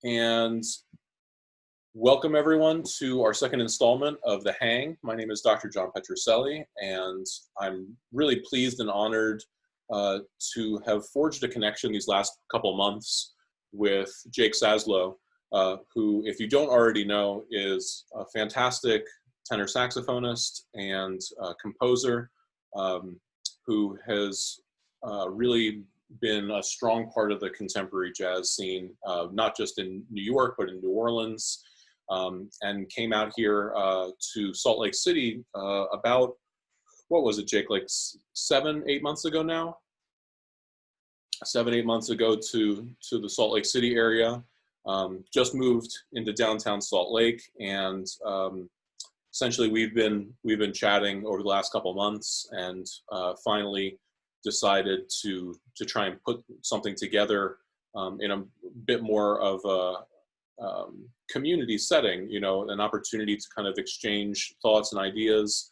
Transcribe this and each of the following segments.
And welcome everyone to our second installment of The Hang. My name is Dr. John Petrucelli, and I'm really pleased and honored to have forged a connection these last couple months with Jake Saslow, who, if you don't already know, is a fantastic tenor saxophonist and composer who has really been a strong part of the contemporary jazz scene, not just in New York, but in New Orleans, and came out here to Salt Lake City about, what was it, Jake, like 7-8 months ago now? 7-8 months ago to the Salt Lake City area. Just moved into downtown Salt Lake, and essentially we've been chatting over the last couple months, and finally decided to try and put something together in a bit more of a community setting, you know, an opportunity to kind of exchange thoughts and ideas,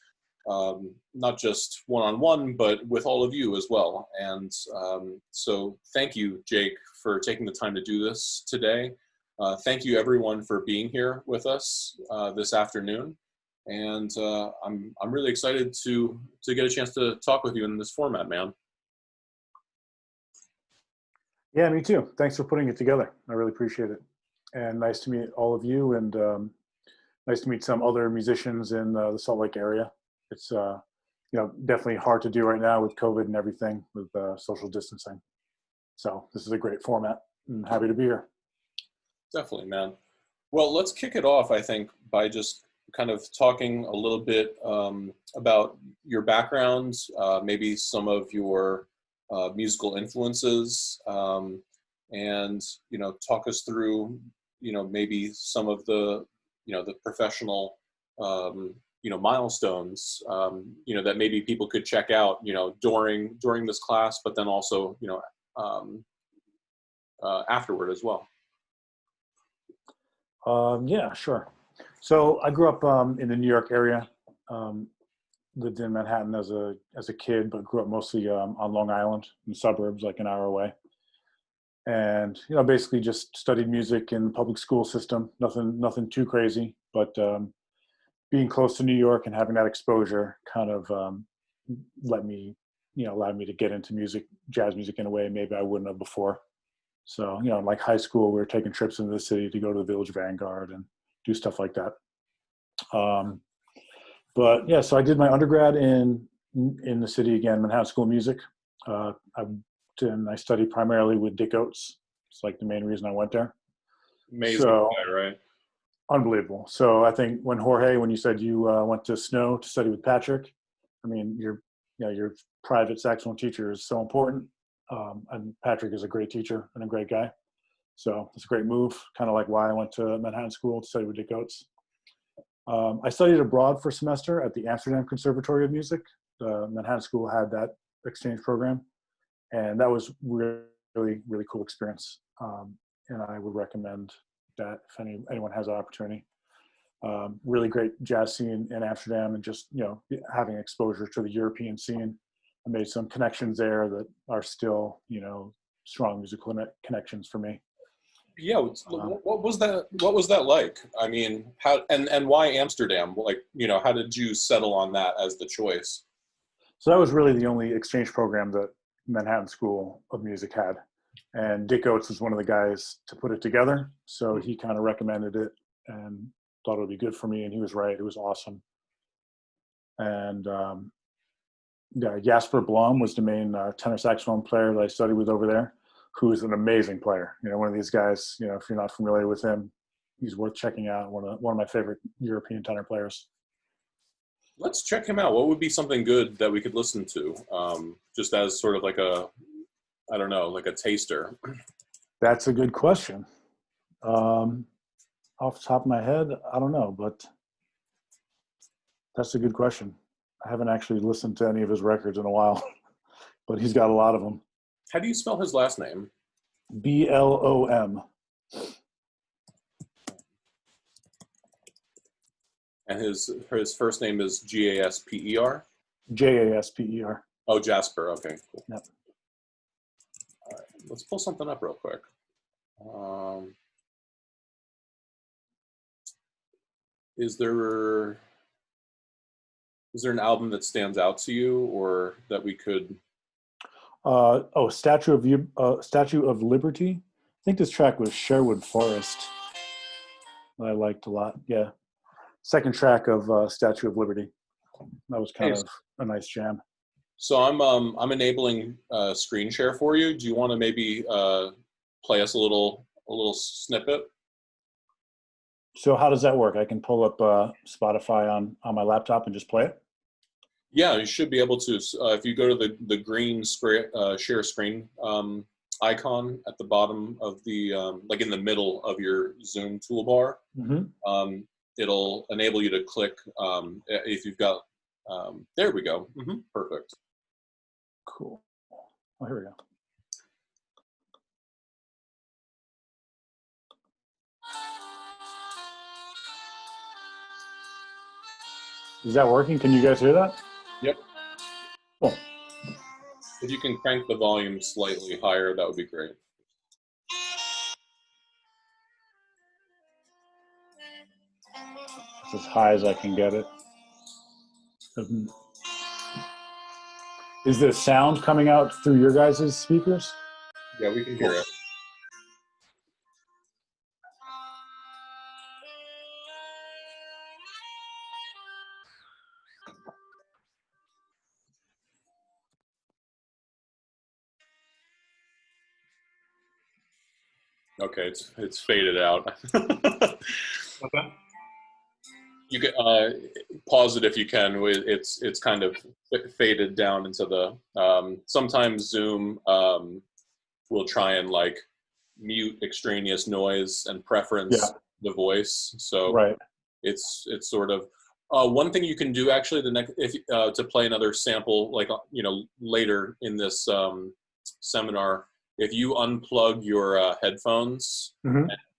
not just one-on-one, but with all of you as well. And so thank you, Jake, for taking the time to do this today. Thank you everyone for being here with us this afternoon. And I'm really excited to get a chance to talk with you in this format, man. Yeah, me too. Thanks for putting it together. I really appreciate it. And nice to meet all of you, and nice to meet some other musicians in the Salt Lake area. It's definitely hard to do right now with COVID and everything, with social distancing. So this is a great format. I'm happy to be here. Definitely, man. Well, let's kick it off, I think, by just kind of talking a little bit about your background, maybe some of your musical influences, and, you know, talk us through, you know, maybe some of the, you know, the professional, you know, milestones, you know, that maybe people could check out, you know, during this class, but then also, you know, afterward as well. Yeah, sure. So I grew up in the New York area. Lived in Manhattan as a kid, but grew up mostly on Long Island in the suburbs, like an hour away. And, you know, basically just studied music in the public school system. Nothing too crazy, but being close to New York and having that exposure kind of allowed me to get into music, jazz music, in a way maybe I wouldn't have before. So, you know, like high school, we were taking trips into the city to go to the Village Vanguard and do stuff like that. But yeah, so I did my undergrad in the city again, Manhattan School of Music. I studied primarily with Dick Oates. It's like the main reason I went there. Amazing guy, right? Unbelievable. So I think when you said you went to Snow to study with Patrick, I mean, your private saxophone teacher is so important. And Patrick is a great teacher and a great guy. So it's a great move, kind of like why I went to Manhattan School to study with Dick Oates. I studied abroad for a semester at the Amsterdam Conservatory of Music. The Manhattan School had that exchange program, and that was really, really cool experience. And I would recommend that if anyone has that opportunity. Really great jazz scene in Amsterdam, and just, you know, having exposure to the European scene. I made some connections there that are still, you know, strong musical connections for me. Yeah, what was that like? I mean, how and why Amsterdam? Like, you know, how did you settle on that as the choice? So that was really the only exchange program that Manhattan School of Music had, and Dick Oates was one of the guys to put it together. So he kind of recommended it and thought it would be good for me, and he was right. It was awesome. And Jasper Blom was the main tenor saxophone player that I studied with over there, who is an amazing player. You know, one of these guys, you know, if you're not familiar with him, he's worth checking out. One of my favorite European tenor players. Let's check him out. What would be something good that we could listen to, just as sort of like I don't know, like a taster? That's a good question. Off the top of my head, I don't know, but that's a good question. I haven't actually listened to any of his records in a while, but he's got a lot of them. How do you spell his last name? Blom. And his first name is Gasper? Jasper. Oh, Jasper. Okay, cool. Yep. All right, let's pull something up real quick. is there an album that stands out to you, or that we could? Statue of Liberty. I think this track was Sherwood Forest that I liked a lot. Yeah. Second track of Statue of Liberty. That was kind of a nice jam. So I'm enabling screen share for you. Do you want to maybe play us a little snippet? So how does that work? I can pull up Spotify on my laptop and just play it? Yeah, you should be able to. If you go to the green share screen icon at the bottom of the, like in the middle of your Zoom toolbar, it'll enable you to click, if you've got, there we go. Perfect. Cool. Oh, here we go. Is that working? Can you guys hear that? Yep. Cool. If you can crank the volume slightly higher, that would be great. It's as high as I can get it. Is the sound coming out through your guys' speakers? Yeah, we can hear it. Okay, it's faded out. Okay. You can pause it if you can. It's kind of faded down into the. Sometimes Zoom will try and like mute extraneous noise and preference the voice. So right. It's sort of one thing you can do actually. The next, if to play another sample, like later in this seminar, if you unplug your headphones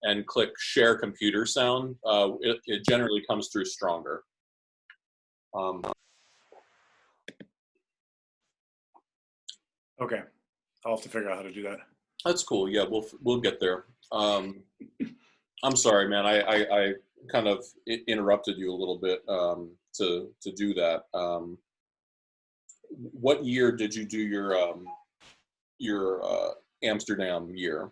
and click share computer sound, it generally comes through stronger. Okay, I'll have to figure out how to do that. That's cool. Yeah, we'll get there. I'm sorry, man. I kind of interrupted you a little bit to do that. What year did you do your Amsterdam year?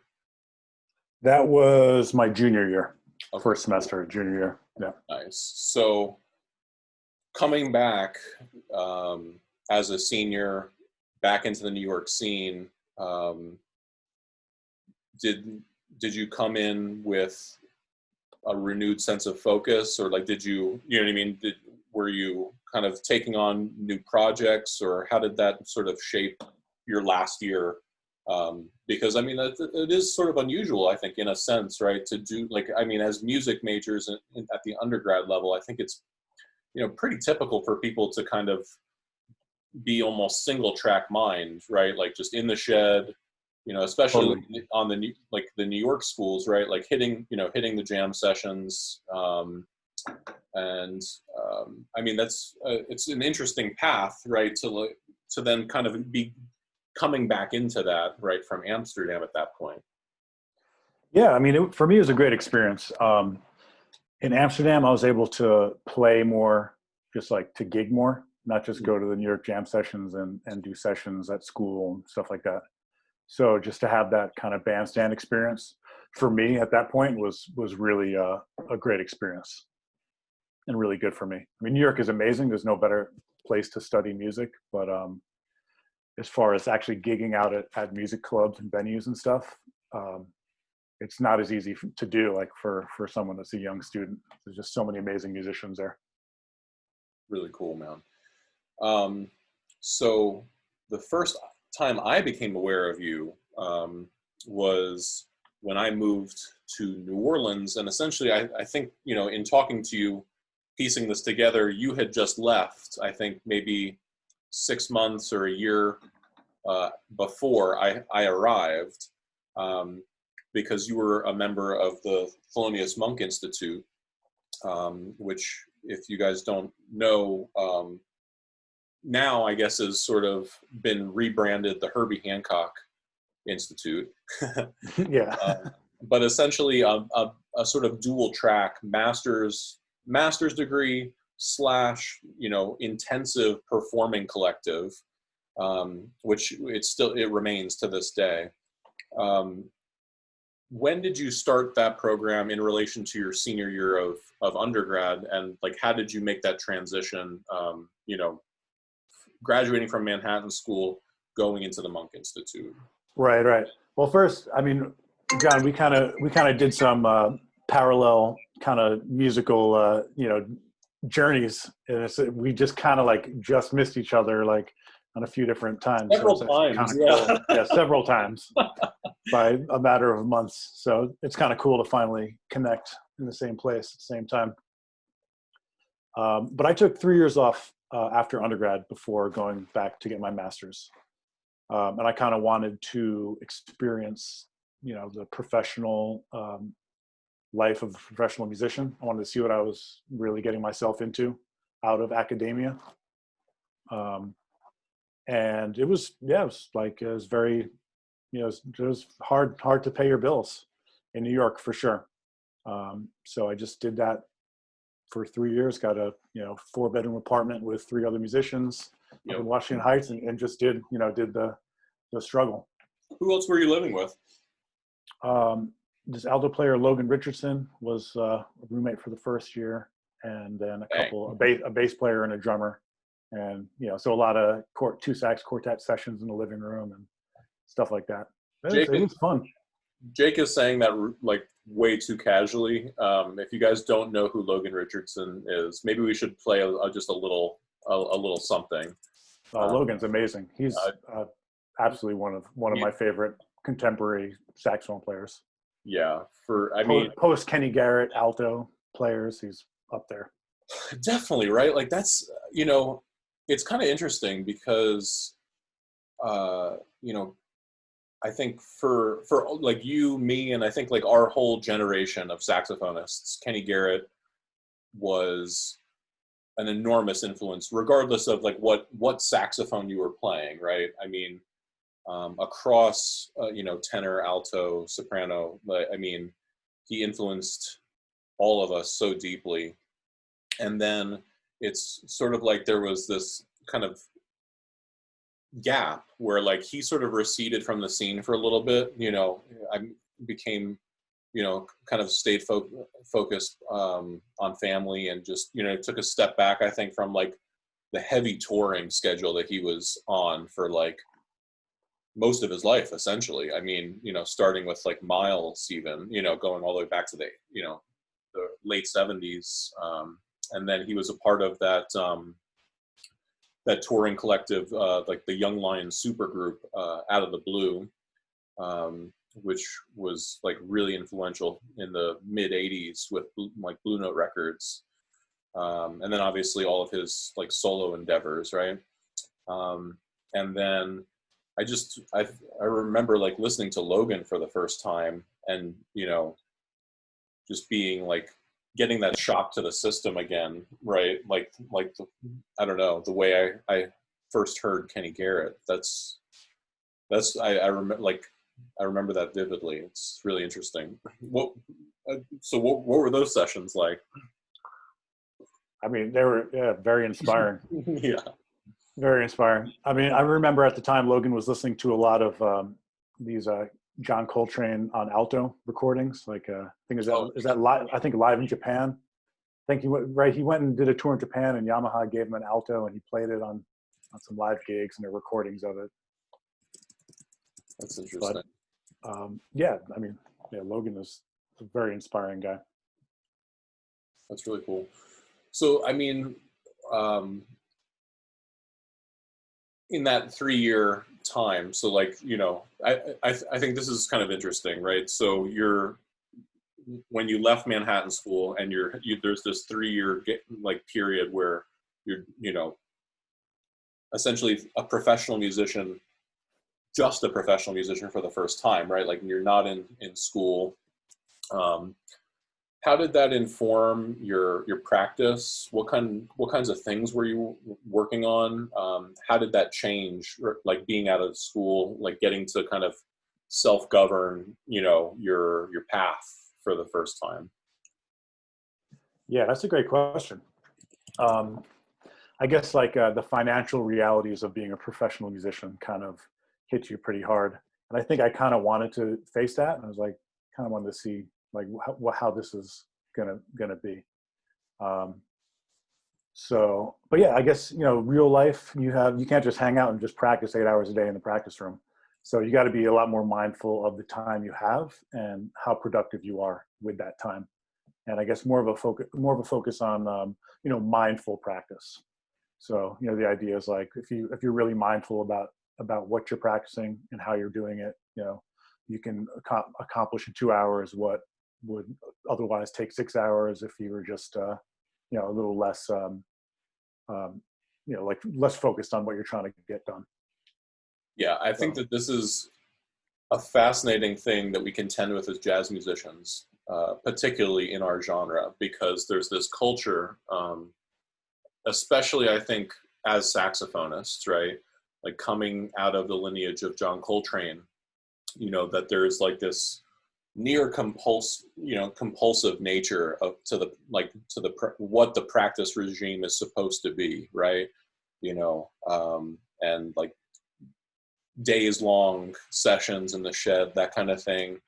That was my junior year, first semester, junior year. Yeah. Nice. So coming back as a senior back into the New York scene, did you come in with a renewed sense of focus, or like did you know what I mean? Were you kind of taking on new projects, or how did that sort of shape your last year? Because I mean, it is sort of unusual, I think, in a sense, right? To do like, I mean, as music majors at the undergrad level, I think it's pretty typical for people to kind of be almost single track mind, right? Like just in the shed, especially on the New York schools, right? Like hitting the jam sessions. I mean, it's an interesting path, right? To then kind of be coming back into that, right, from Amsterdam at that point. Yeah, I mean, for me, it was a great experience. In Amsterdam, I was able to play more, just like to gig more, not just go to the New York jam sessions and do sessions at school and stuff like that. So just to have that kind of bandstand experience for me at that point was really a great experience and really good for me. I mean, New York is amazing. There's no better place to study music, but as far as actually gigging out at music clubs and venues and stuff, it's not as easy to do like for someone that's a young student. There's just so many amazing musicians there. Really cool, man. So the first time I became aware of you was when I moved to New Orleans, and essentially I think in talking to you, piecing this together, you had just left, I think maybe 6 months or a year before I arrived, because you were a member of the Thelonious Monk Institute, which, if you guys don't know, now I guess has sort of been rebranded the Herbie Hancock Institute. Yeah. But essentially a sort of dual track master's master's degree slash, intensive performing collective, which it remains to this day. When did you start that program in relation to your senior year of undergrad, and like how did you make that transition, graduating from Manhattan School going into the Monk Institute? Right. Well, first, I mean, John, we kind of did some parallel kind of musical journeys, and we just kind of like just missed each other like on a few different times. Several times, yeah. Cool. Yeah, several times by a matter of months. So it's kind of cool to finally connect in the same place at the same time. But I took 3 years off after undergrad before going back to get my master's. And I kind of wanted to experience, the professional life of a professional musician. I wanted to see what I was really getting myself into out of academia. And it was very, it was hard to pay your bills in New York for sure. So I just did that for 3 years, got a, 4-bedroom apartment with 3 other musicians up in Washington Heights, and just did the struggle. Who else were you living with? This alto player, Logan Richardson, was a roommate for the first year, and then a bass player and a drummer. And, so a lot of 2 sax quartet sessions in the living room and stuff like that. It was fun. Jake is saying that like way too casually. If you guys don't know who Logan Richardson is, maybe we should play just a little something. Logan's amazing. He's absolutely one of my favorite contemporary saxophone players. Yeah, post Kenny Garrett alto players, he's up there. Definitely, right? Like that's, it's kind of interesting because, I think for like you, me, and I think like our whole generation of saxophonists, Kenny Garrett was an enormous influence, regardless of like what saxophone you were playing, right? I mean, across, tenor, alto, soprano, I mean, he influenced all of us so deeply. And then it's sort of like there was this kind of gap where like he sort of receded from the scene for a little bit. I became, kind of stayed focused on family, and just, took a step back, I think, from like the heavy touring schedule that he was on for like most of his life, essentially. I mean, starting with like Miles, even, going all the way back to the late 70s. And then he was a part of that touring collective, like the Young Lions supergroup, Out of the Blue, which was like really influential in the mid 80s with like Blue Note Records. And then obviously all of his like solo endeavors, right? And then I remember like listening to Logan for the first time, and, just being like, getting that shock to the system again, right? Like I don't know, the way I first heard Kenny Garrett. I remember that vividly. It's really interesting. What were those sessions like? I mean, they were very inspiring. Yeah, very inspiring. I mean, I remember at the time Logan was listening to a lot of these John Coltrane on alto recordings. Like, I think is that live? I think live in Japan. I think he went and did a tour in Japan, and Yamaha gave him an alto, and he played it on some live gigs, and there were recordings of it. That's interesting. But, Logan is a very inspiring guy. That's really cool. So, I mean, in that 3-year time, so like, I think this is kind of interesting, right? So when you left Manhattan School, and there's this 3-year like period where you're, essentially a professional musician, just a professional musician for the first time, right? Like you're not in school. How did that inform your practice? What kinds of things were you working on? How did that change, like being out of school, like getting to kind of self-govern, your path for the first time? Yeah, that's a great question. Um, I guess like the financial realities of being a professional musician kind of hit you pretty hard. And I think I kind of wanted to face that. And I was like, kind of wanted to see like how this is gonna be. Um, so, but yeah, I guess, real life, you can't just hang out and just practice 8 hours a day in the practice room. So you got to be a lot more mindful of the time you have and how productive you are with that time. And I guess more of a focus on, mindful practice. So, the idea is like, if you're really mindful about what you're practicing and how you're doing it, you can accomplish in 2 hours what would otherwise take 6 hours if you were just, a little less, like less focused on what you're trying to get done. Yeah, I think So, that this is a fascinating thing that we contend with as jazz musicians, particularly in our genre, because there's this culture, especially I think as saxophonists, right? Like coming out of the lineage of John Coltrane, that there's like this near compulsive nature what the practice regime is supposed to be, right? And like days long sessions in the shed, that kind of thing.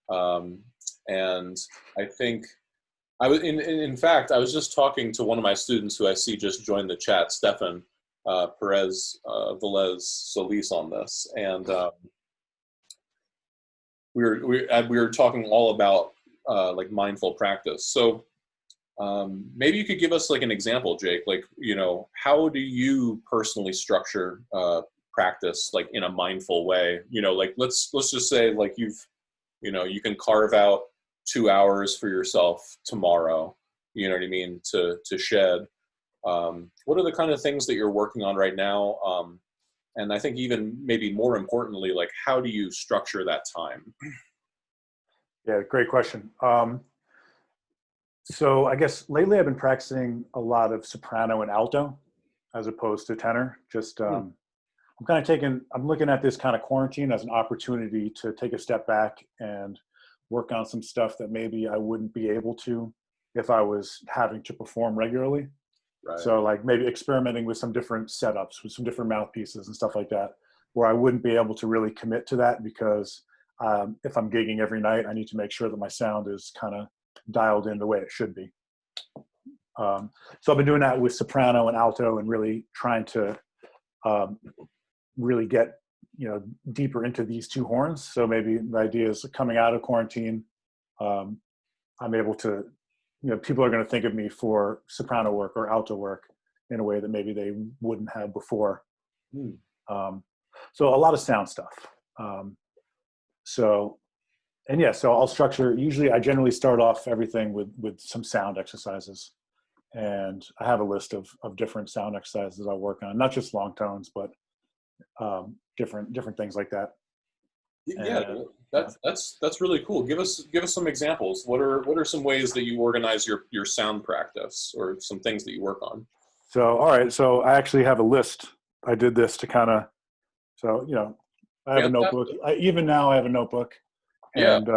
And I think in fact, I was just talking to one of my students who I see just joined the chat, Stefan Perez Velez Solis, on this, and we were talking all about like mindful practice. So maybe you could give us like an example, Jake. Like, how do you personally structure practice like in a mindful way? Like let's just say like you can carve out 2 hours for yourself tomorrow. You know what I mean? To shed. What are the kind of things that you're working on right now? And I think even maybe more importantly, like how do you structure that time? yeah, great question. So I guess lately I've been practicing a lot of soprano and alto as opposed to tenor. Just I'm looking at this kind of quarantine as an opportunity to take a step back and work on some stuff that maybe I wouldn't be able to if I was having to perform regularly. Right. So like maybe experimenting with some different setups, with some different mouthpieces and stuff like that, where I wouldn't be able to really commit to that because if I'm gigging every night, I need to make sure that my sound is kind of dialed in the way it should be. So I've been doing that with soprano and alto and really trying to really get deeper into these two horns. So maybe the idea is coming out of quarantine, I'm able to, people are going to think of me for soprano work or alto work in a way that maybe they wouldn't have before. So a lot of sound stuff. So I'll structure, usually I generally start off everything with some sound exercises. And I have a list of different sound exercises I work on, not just long tones, but different things like that. Yeah, that's really cool. Give us some examples. What are some ways that you organize your sound practice, or some things that you work on? So all right, so I actually have a list. I did this to kind of, I have a notebook. Even now I have a notebook, and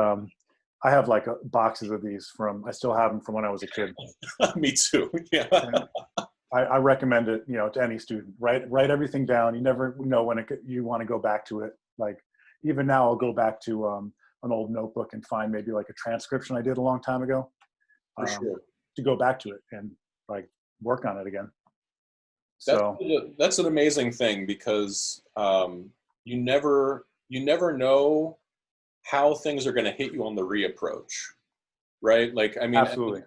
I have like boxes of these I still have them from when I was a kid. Me too. Yeah. I recommend it, to any student. Write everything down. You never know when you want to go back to it. Like even now, I'll go back to an old notebook and find maybe like a transcription I did a long time ago. For sure. To go back to it and like work on it again. That's an amazing thing, because you never know how things are going to hit you on the reapproach, right? Like, I mean, absolutely.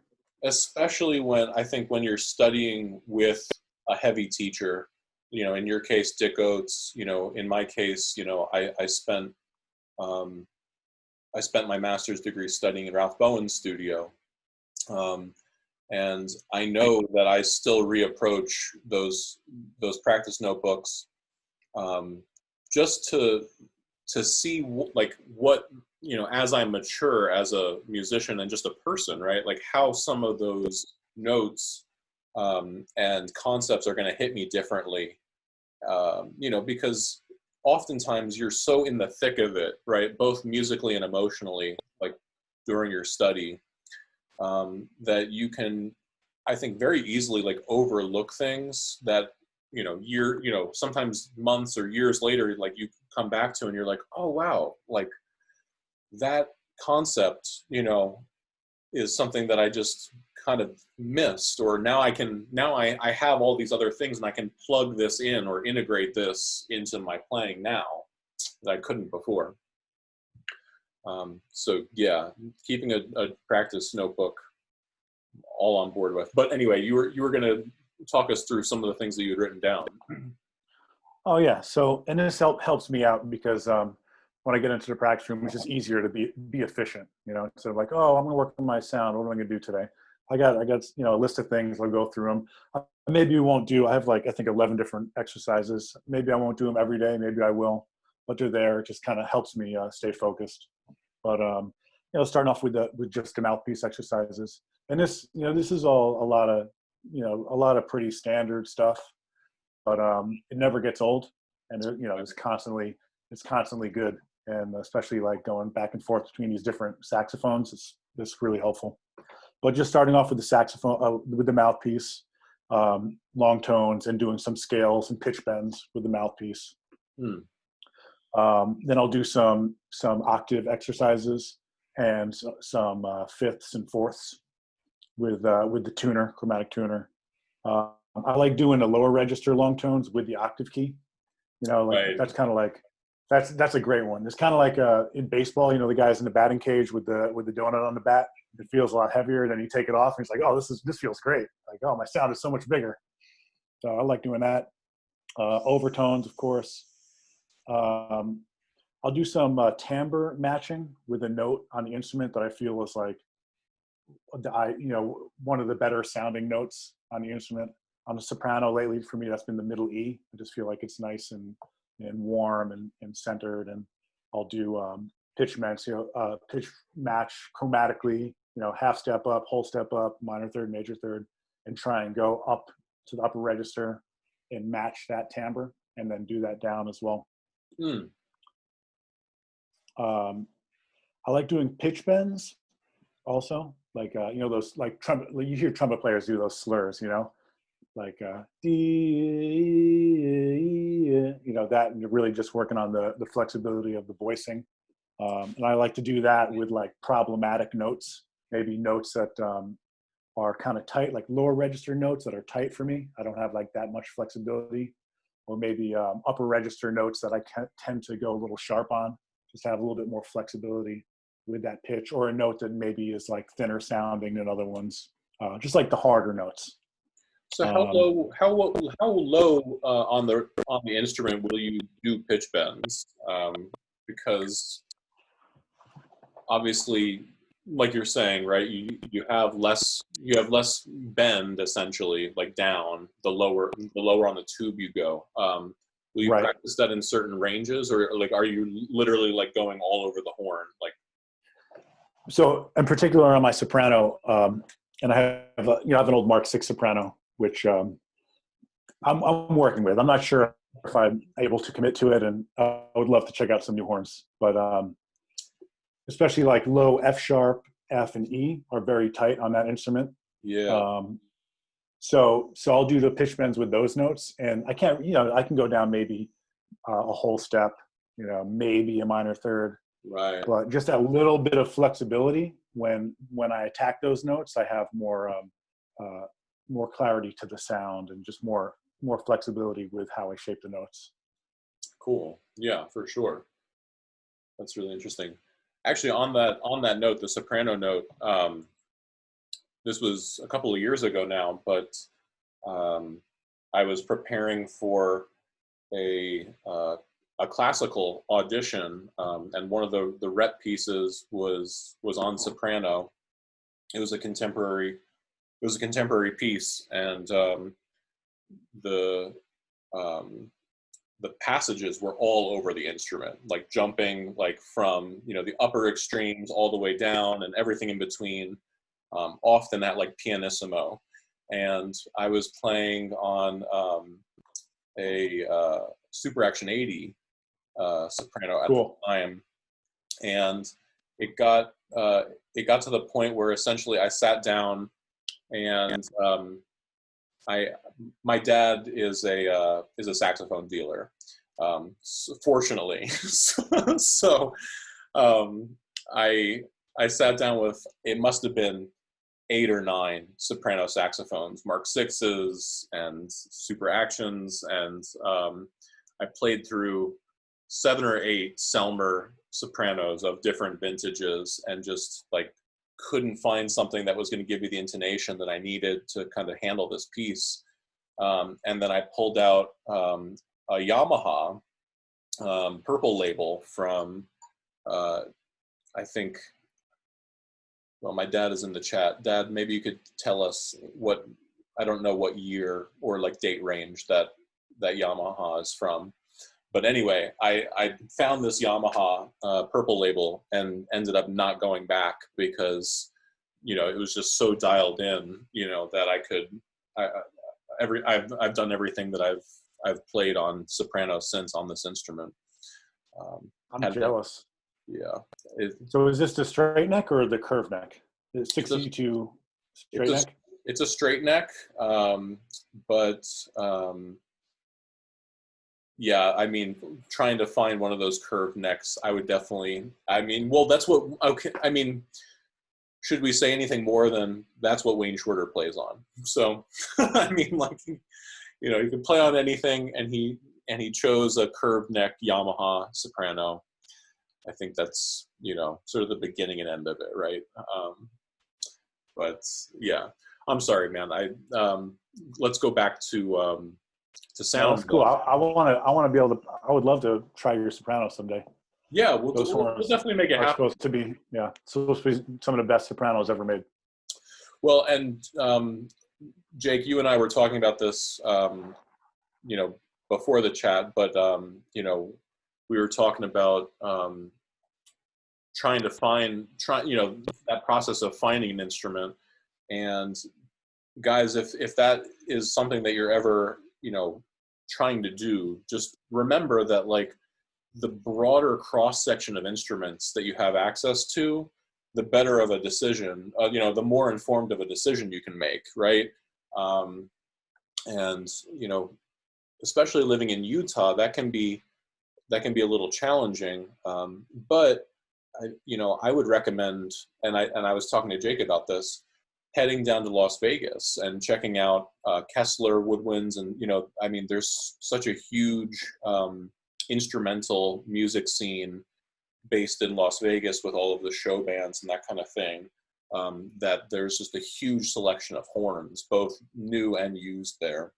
Especially when you're studying with a heavy teacher, in your case, Dick Oates, in my case, I spent my master's degree studying in Ralph Bowen's studio. And I know that I still reapproach those practice notebooks, just to see what, as I mature as a musician and just a person, right? Like how some of those notes and concepts are going to hit me differently, because oftentimes you're so in the thick of it, right? Both musically and emotionally, like during your study, that you can I think very easily like overlook things that, sometimes months or years later, like you come back to and you're like, oh wow, like that concept, is something that I just kind of missed, or now I have all these other things and I can plug this in or integrate this into my playing now that I couldn't before. So yeah, keeping a practice notebook, all on board with. But anyway, you were going to talk us through some of the things that you had written down. Oh yeah. So, and this helps me out because when I get into the practice room, it's just easier to be efficient. Instead of like, oh, I'm going to work on my sound. What am I going to do today? I got a list of things. I'll go through them. Maybe we won't do. I have I think 11 different exercises. Maybe I won't do them every day. Maybe I will, but they're there. It just kind of helps me stay focused. But starting off with just the mouthpiece exercises, and this is all a lot of pretty standard stuff, but it never gets old, and it's constantly good, and especially like going back and forth between these different saxophones, it's really helpful. But just starting off with the saxophone, with the mouthpiece, long tones, and doing some scales and pitch bends with the mouthpiece. Then I'll do some octave exercises and some fifths and fourths with the tuner, chromatic tuner. I like doing the lower register long tones with the octave key. Right. That's kind of like that's a great one. It's kind of like in baseball, the guys in the batting cage with the donut on the bat. It feels a lot heavier. Then you take it off, and it's like, oh, this feels great. Like, oh, my sound is so much bigger. So I like doing that. Overtones, of course. I'll do some timbre matching with a note on the instrument that I feel is like one of the better sounding notes on the instrument. On the soprano lately, for me, that's been the middle E. I just feel like it's nice and warm and centered. And I'll do pitch match chromatically, half step up, whole step up, minor third, major third, and try and go up to the upper register and match that timbre, and then do that down as well. I like doing pitch bends also, like those like trumpet. You hear trumpet players do those slurs, like that, and really just working on the flexibility of the voicing. And I like to do that with like problematic notes, maybe notes that are kind of tight, like lower register notes that are tight for me. I don't have like that much flexibility, or maybe upper register notes that I tend to go a little sharp on, just have a little bit more flexibility with that pitch, or a note that maybe is like thinner sounding than other ones, just like the harder notes. So how low on the instrument will you do pitch bends? Because obviously, like you're saying, right? You have less bend essentially, like down the lower on the tube you go. Will you Right. practice that in certain ranges, or like are you literally like going all over the horn? Like, So in particular on my soprano, and I have I have an old Mark VI soprano, which I'm working with. I'm not sure if I'm able to commit to it, and I would love to check out some new horns. But especially like low F sharp, F and E are very tight on that instrument. yeah, So I'll do the pitch bends with those notes, and I can't, I can go down maybe a whole step, maybe a minor third, right. but just that little bit of flexibility when I attack those notes, I have more clarity to the sound, and just more flexibility with how I shape the notes. Cool. Yeah, for sure. That's really interesting. Actually, on that note, the soprano note, this was a couple of years ago now, but I was preparing for a classical audition, and one of the rep pieces was on soprano. It was a contemporary piece, and the passages were all over the instrument, like jumping like from the upper extremes all the way down and everything in between, often at like pianissimo. And I was playing on a Super Action 80 soprano at Cool. the time, and it got to the point where essentially I sat down and my dad is a saxophone dealer, fortunately. So I sat down with, it must have been 8 or 9 soprano saxophones, Mark Sixes and Super Actions, and I played through 7 or 8 Selmer sopranos of different vintages, and just like couldn't find something that was going to give me the intonation that I needed to kind of handle this piece. And then I pulled out a Yamaha purple label from, I think, well, my dad is in the chat. Dad, maybe you could tell us what, I don't know what year or like date range that Yamaha is from. But anyway, I found this Yamaha purple label and ended up not going back because, you know, it was just so dialed in, you know, that I could, I've done everything that I've played on soprano since on this instrument. I'm jealous. Yeah. So is this the straight neck or the curved neck? The 62 straight neck? It's a straight neck, but yeah, I mean, trying to find one of those curved necks, I would definitely, I mean, well, that's what, okay, I mean, should we say anything more than that's what Wayne Shorter plays on? So, I mean, like, you know, you can play on anything, and he chose a curved neck Yamaha soprano. I think that's, you know, sort of the beginning and end of it, right? But yeah, I'm sorry, man. Let's go back to sound. No, that's cool. I want to be able to. I would love to try your soprano someday. Yeah, we'll definitely make it happen. Supposed to be, yeah, supposed to be some of the best sopranos ever made. Well, and Jake, you and I were talking about this, you know, before the chat, but you know, we were talking about trying to find, you know, that process of finding an instrument. And guys, if that is something that you're ever, you know, trying to do, just remember that, like, the broader cross section of instruments that you have access to, the better of a decision, you know, the more informed of a decision you can make, right? And, you know, especially living in Utah, that can be a little challenging. But you know, I would recommend, and I was talking to Jake about this, heading down to Las Vegas and checking out Kessler woodwinds, and, you know, I mean, there's such a huge instrumental music scene based in Las Vegas with all of the show bands and that kind of thing, that there's just a huge selection of horns, both new and used there.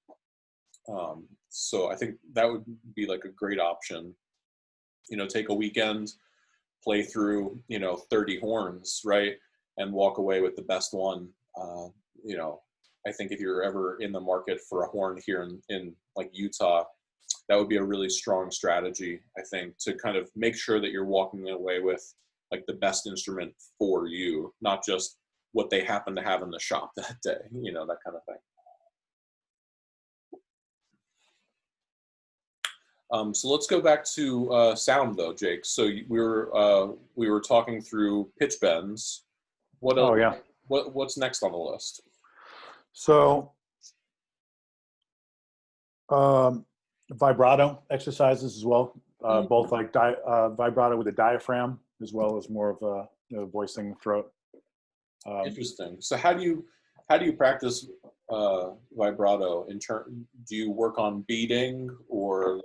So I think that would be like a great option. You know, take a weekend, play through, you know, 30 horns, right? And walk away with the best one. You know, I think if you're ever in the market for a horn here in like Utah, that would be a really strong strategy, I think, to kind of make sure that you're walking away with like the best instrument for you, not just what they happen to have in the shop that day, you know, that kind of thing. So let's go back to sound, though, Jake. So we were talking through pitch bends. What else, yeah. What's next on the list? So vibrato exercises as well, both like vibrato with a diaphragm as well as more of a, you know, voicing throat. Interesting. So how do you practice vibrato? Do you work on beating or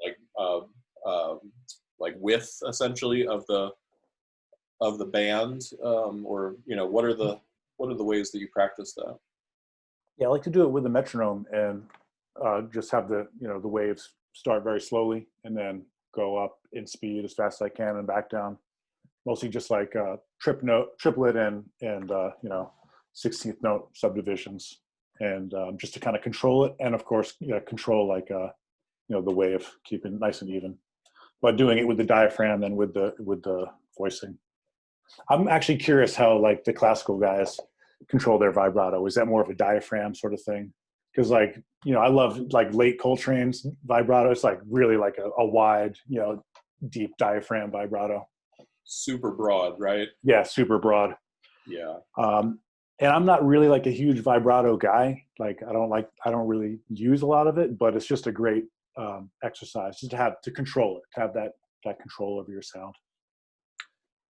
like width essentially of the band, or, you know, what are the ways that you practice that? Yeah, I like to do it with a metronome and just have the, you know, the waves start very slowly and then go up in speed as fast as I can and back down. Mostly just like triplet and you know, 16th note subdivisions, and just to kind of control it, and of course, you know, control like you know, the wave, keep it nice and even, but doing it with the diaphragm and with the voicing. I'm actually curious how like the classical guys control their vibrato. Is that more of a diaphragm sort of thing? Because, like, you know, I love like late Coltrane's vibrato. It's like really like a wide, you know, deep diaphragm vibrato. Super broad, right? Yeah, super broad. Yeah. And I'm not really like a huge vibrato guy. Like I don't really use a lot of it, but it's just a great exercise just to control it, to have that control over your sound.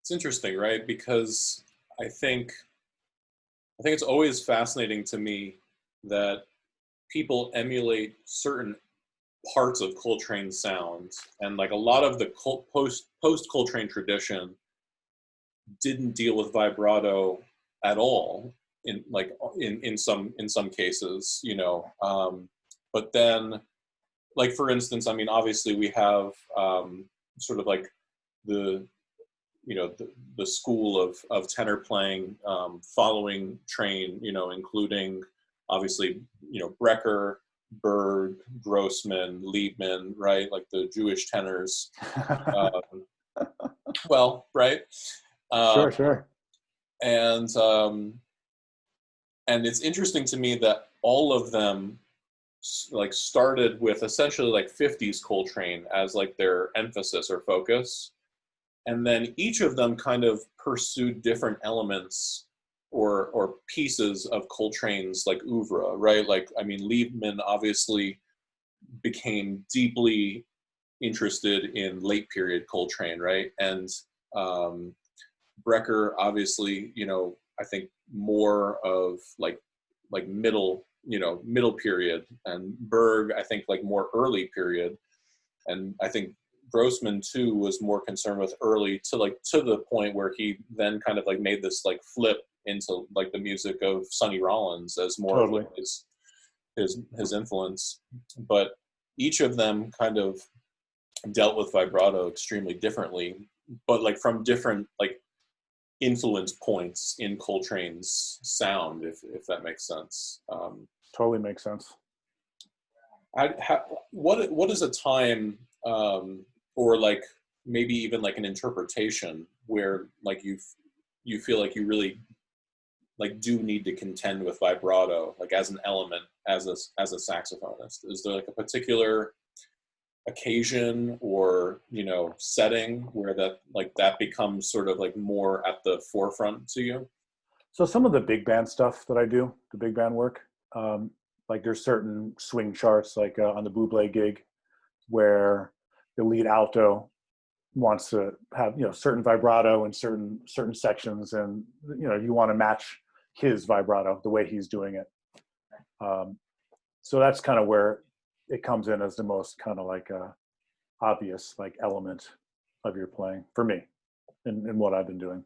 It's interesting, right? Because I think it's always fascinating to me that people emulate certain parts of Coltrane sound, and like a lot of the post Coltrane tradition didn't deal with vibrato at all in some cases, you know. But then, like for instance, I mean, obviously we have sort of like the the school of tenor playing following Train, you know, including obviously, you know, Brecker, Berg, Grossman, Liebman, right? Like the Jewish tenors. Um, well, right? Um, Sure, sure. and um, and it's interesting to me that all of them like started with essentially like 50s Coltrane as like their emphasis or focus, and then each of them kind of pursued different elements or pieces of Coltrane's like oeuvre, right? Like, I mean, Liebman obviously became deeply interested in late period Coltrane, right? And um, Brecker obviously, you know, I think more of like middle, you know, middle period, and Berg I think like more early period, and I think Grossman too was more concerned with early to the point where he then kind of like made this like flip into like the music of Sonny Rollins as more of Totally. like his influence. But each of them kind of dealt with vibrato extremely differently, but like from different like influence points in Coltrane's sound, if that makes sense. Totally makes sense. What is a time or like maybe even like an interpretation where like you feel like you really like do need to contend with vibrato like as an element as a saxophonist? Is there like a particular occasion or, you know, setting where that becomes sort of like more at the forefront to you? So some of the big band stuff that I do, the big band work, like there's certain swing charts, like on the Buble gig, where the lead alto wants to have, you know, certain vibrato in certain sections, and you know, you want to match his vibrato the way he's doing it. So that's kind of where it comes in as the most kind of like obvious like element of your playing for me in what I've been doing.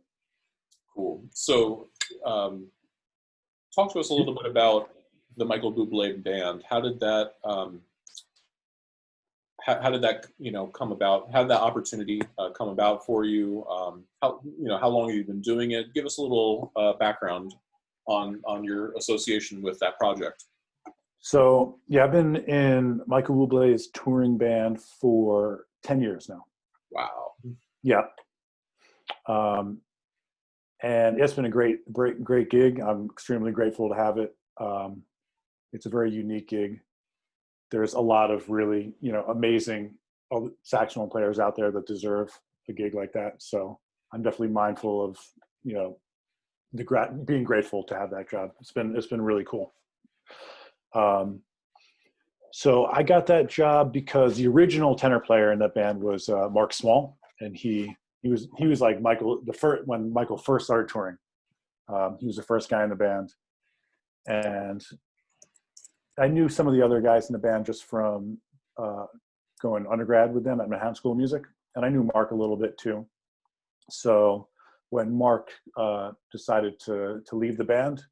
Cool. So talk to us a little bit about the Michael Bublé band. How did that how did that, you know, come about? How did that opportunity come about for you? How long have you been doing it? Give us a little background on your association with that project. So yeah, I've been in Michael Bublé's touring band for 10 years now. Wow. Yeah. And it's been a great gig. I'm extremely grateful to have it. It's a very unique gig. There's a lot of really, you know, amazing saxophone players out there that deserve a gig like that. So I'm definitely mindful of, you know, being grateful to have that job. It's been really cool. So I got that job because the original tenor player in that band was Mark Small, and he was like Michael when Michael first started touring. He was the first guy in the band, and I knew some of the other guys in the band just from going undergrad with them at Manhattan School of Music, and I knew Mark a little bit too. So when Mark decided to leave the band,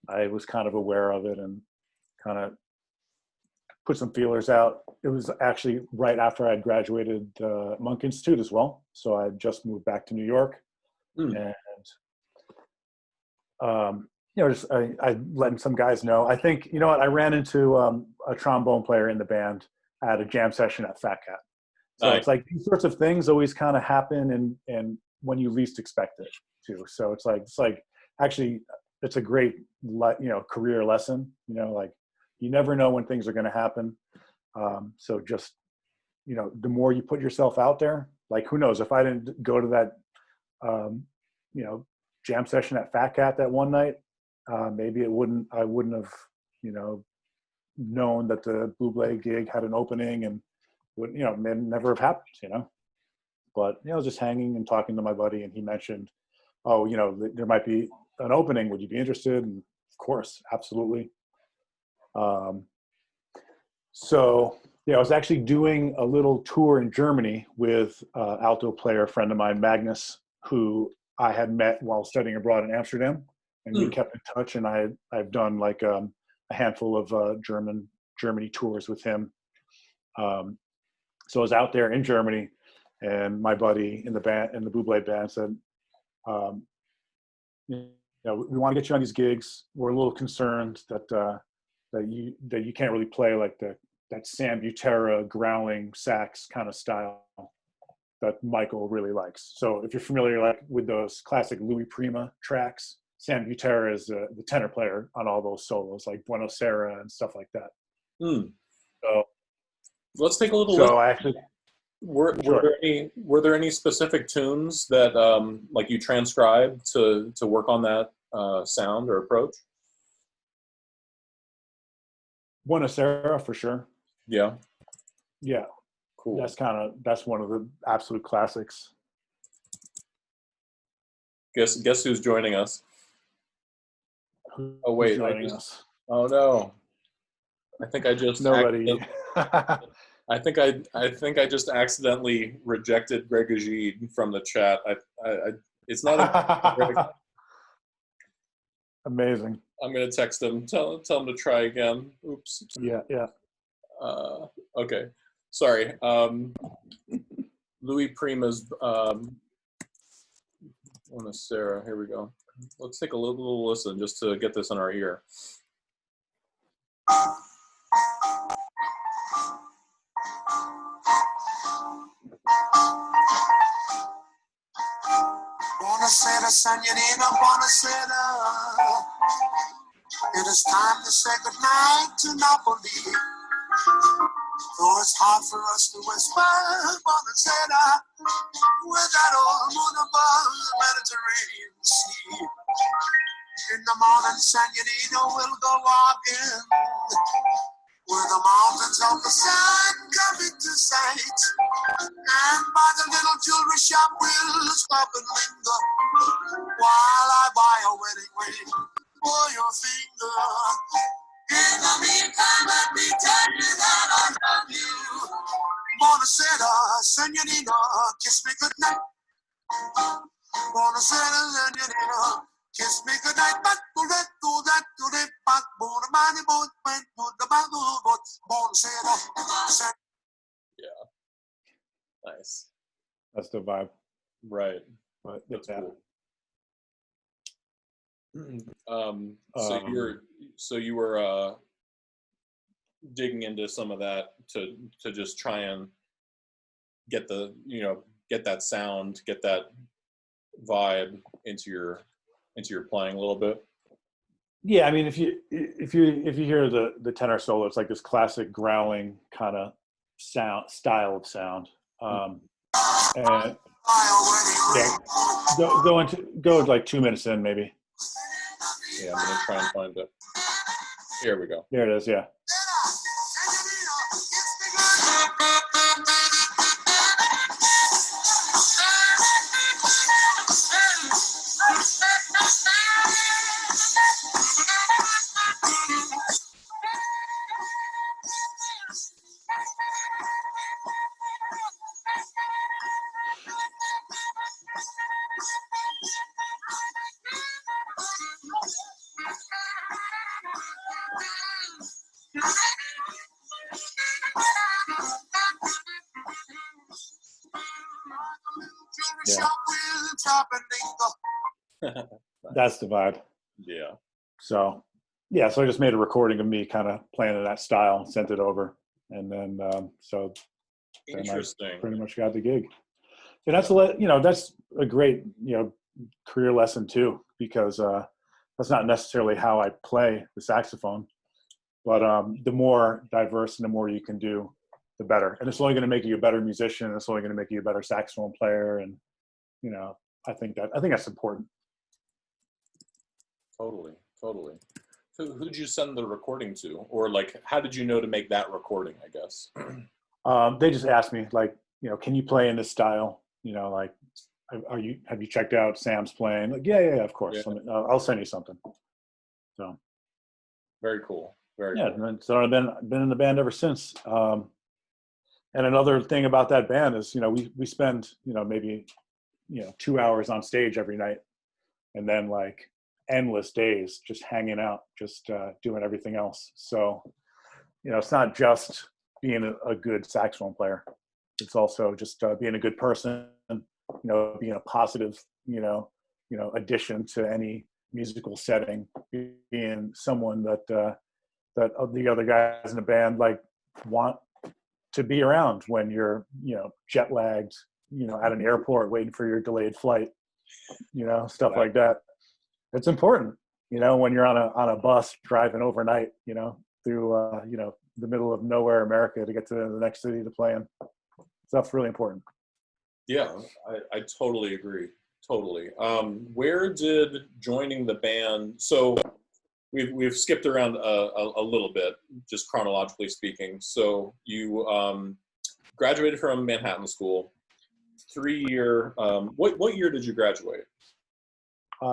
I was kind of aware of it and kind of put some feelers out. It was actually right after I had graduated Monk Institute as well. So I just moved back to New York, and you know, just I letting some guys know. I think, you know what, I ran into a trombone player in the band at a jam session at Fat Cat. So Nice. it's like these sorts of things always kind of happen and when you least expect it too. So it's like actually it's a great, you know, career lesson, you know, like you never know when things are going to happen. So just, you know, the more you put yourself out there, like who knows, if I didn't go to that, you know, jam session at Fat Cat that one night, maybe I wouldn't have, known that the Buble gig had an opening, and would, may never have happened, But, just hanging and talking to my buddy, and he mentioned, oh, there might be an opening. Would you be interested? And of course, absolutely. So yeah, I was actually doing a little tour in Germany with alto player friend of mine, Magnus, who I had met while studying abroad in Amsterdam, and we kept in touch. And I've done like a handful of Germany tours with him. So I was out there in Germany, and my buddy in the Buble band said, we want to get you on these gigs. We're a little concerned that you can't really play like that Sam Butera growling sax kind of style that Michael really likes. So if you're familiar like with those classic Louis Prima tracks, Sam Butera is the tenor player on all those solos, like Buenos Aires and stuff like that. So let's take a little look. So I actually were there any specific tunes that like you transcribed to work on that sound or approach? Buenos Aires for sure. Yeah. Cool. That's one of the absolute classics. Guess who's joining us? Oh wait, oh no. I think I just nobody. I think I just accidentally rejected Greg Ajid from the chat. It's not amazing. I'm gonna text him. Tell him to try again. Oops. Yeah. Okay. Sorry. Louis Prima's Sarah. Here we go. Let's take a little listen just to get this in our ear. Buonasera, Signorina, buonasera. It is time to say goodnight to Napoli. Though it's hard for us to whisper, buonasera, with that old moon above the Mediterranean Sea. In the morning, Signorina, we'll go walking where the mountains of the sun come into sight. And by the little jewelry shop, we'll stop and linger while I buy a wedding ring for your finger. In the meantime, let me tell you that I love you. Buonasera, Signorina, kiss me goodnight. Buonasera, Signorina, kiss me goodnight. Yeah. Nice. That's the vibe. Right. But that's cool. So you were digging into some of that to just try and get that sound, get that vibe into your playing a little bit. Yeah, I mean, if you hear the tenor solo, it's like this classic growling kind of style of sound. And yeah, go like 2 minutes in maybe. Yeah, I'm gonna try and find it. Here we go. There it is. Yeah. That's the vibe. Yeah. So I just made a recording of me kind of playing in that style, sent it over, and then Interesting. I pretty much got the gig. And that's a great career lesson too, because that's not necessarily how I play the saxophone, but the more diverse and the more you can do, the better. And it's only going to make you a better musician. It's only going to make you a better saxophone player, and I think that's important. Totally. So who'd you send the recording to? Or like, how did you know to make that recording, I guess? They just asked me, like, can you play in this style? Like, have you checked out Sam's playing? Like, yeah, of course. Yeah. I'll send you something. So. Very cool. Very Yeah, cool. and so I've been in the band ever since. And another thing about that band is, we spend, maybe, 2 hours on stage every night, and then like endless days just hanging out, just doing everything else. So, it's not just being a good saxophone player. It's also just being a good person, being a positive, addition to any musical setting, being someone that the other guys in the band like want to be around when you're, jet lagged, at an airport waiting for your delayed flight, stuff like that. It's important, when you're on a bus driving overnight, through, the middle of nowhere, America, to get to the next city to play in. Stuff's really important. Yeah, I totally agree. Totally. Where did joining the band, so we've skipped around a little bit, just chronologically speaking. So you graduated from Manhattan School, 3-year. What year did you graduate?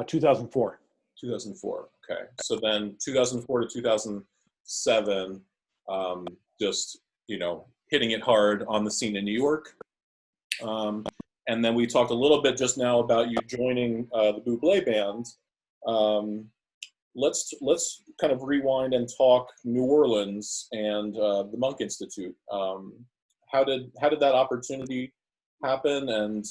2004. 2004. Okay. So then 2004 to 2007, just hitting it hard on the scene in New York. And then we talked a little bit just now about you joining the Bublé band. Let's kind of rewind and talk New Orleans and the Monk Institute. How did that opportunity happen? And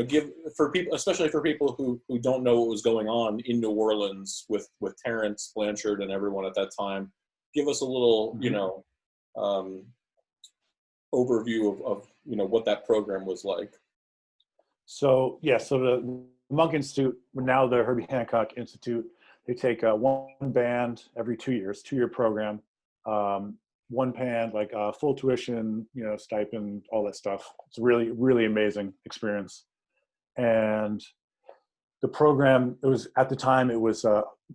give for people, especially for people who don't know what was going on in New Orleans with Terrence Blanchard and everyone at that time. Give us a little overview of what that program was like. So the Monk Institute, now the Herbie Hancock Institute, they take one band every 2 years, 2-year program, one band, like full tuition, stipend, all that stuff. It's a really, really amazing experience. And the program, it was, at the time, it was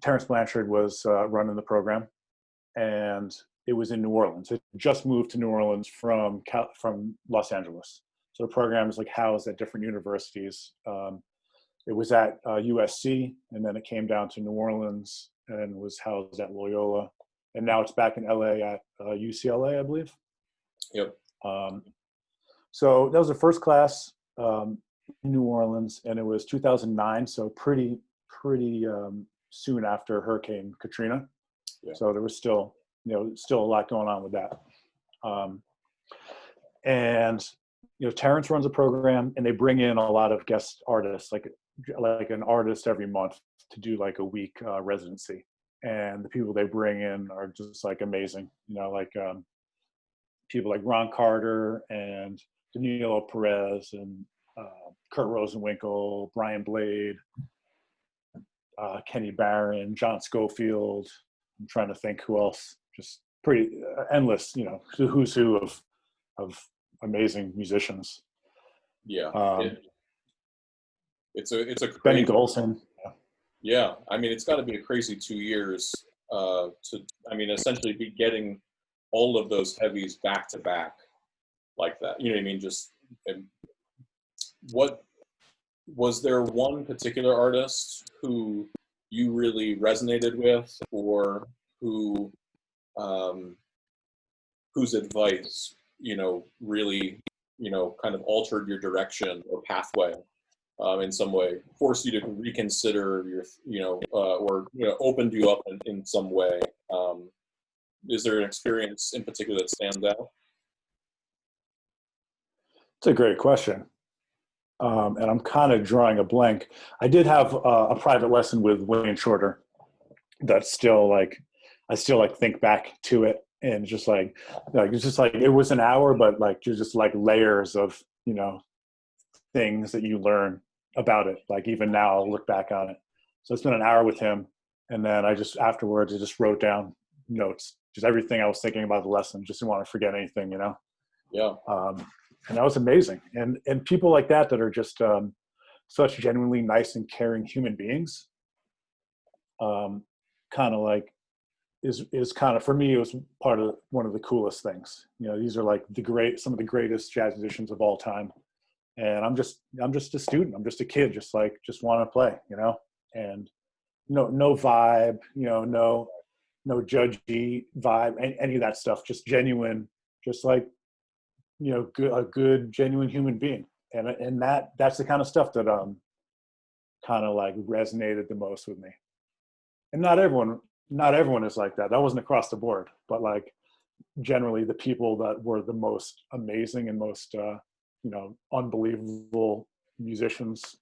Terrence Blanchard was running the program, and it was in New Orleans. It just moved to New Orleans from Los Angeles. So the program is like housed at different universities. It was at USC, and then it came down to New Orleans and was housed at Loyola. And now it's back in LA at UCLA, I believe. Yep. So that was the first class in New Orleans, and it was 2009, so pretty soon after Hurricane Katrina. Yeah. So there was still a lot going on with that. And Terrence runs a program, and they bring in a lot of guest artists, like an artist every month, to do like a week residency. And the people they bring in are just like amazing, people like Ron Carter and Danilo Perez and Kurt Rosenwinkel, Brian Blade, Kenny Barron, John Schofield. I'm trying to think who else. Just pretty endless, who's who of amazing musicians. Yeah. It's a crazy, Benny Golson. Yeah, I mean, it's got to be a crazy 2 years essentially be getting all of those heavies back to back like that. You know what I mean? Just what was there one particular artist who you really resonated with, or who whose advice really kind of altered your direction or pathway in some way, forced you to reconsider your or opened you up in some way? Is there an experience in particular that stands out? It's a great question. And I'm kind of drawing a blank. I did have a private lesson with Wayne Shorter that still I still think back to it, and just it's just it was an hour, but just layers of things that you learn about it. Even now I'll look back on it. So it's been an hour with him, and then afterwards I just wrote down notes, just everything I was thinking about the lesson. Just didn't want to forget anything, Yeah. And that was amazing. And people like that are just such genuinely nice and caring human beings. kind of like is kind of, for me, it was part of one of the coolest things. You know, these are like some of the greatest jazz musicians of all time. And I'm just a student. I'm just a kid, just want to play, you know, and no vibe, you know, no judgy vibe, any of that stuff, just genuine, just like, you know, a good, genuine human being. And that's the kind of stuff that kind of like resonated the most with me. And not everyone is like that. That wasn't across the board, but like generally the people that were the most amazing and most you know, unbelievable musicians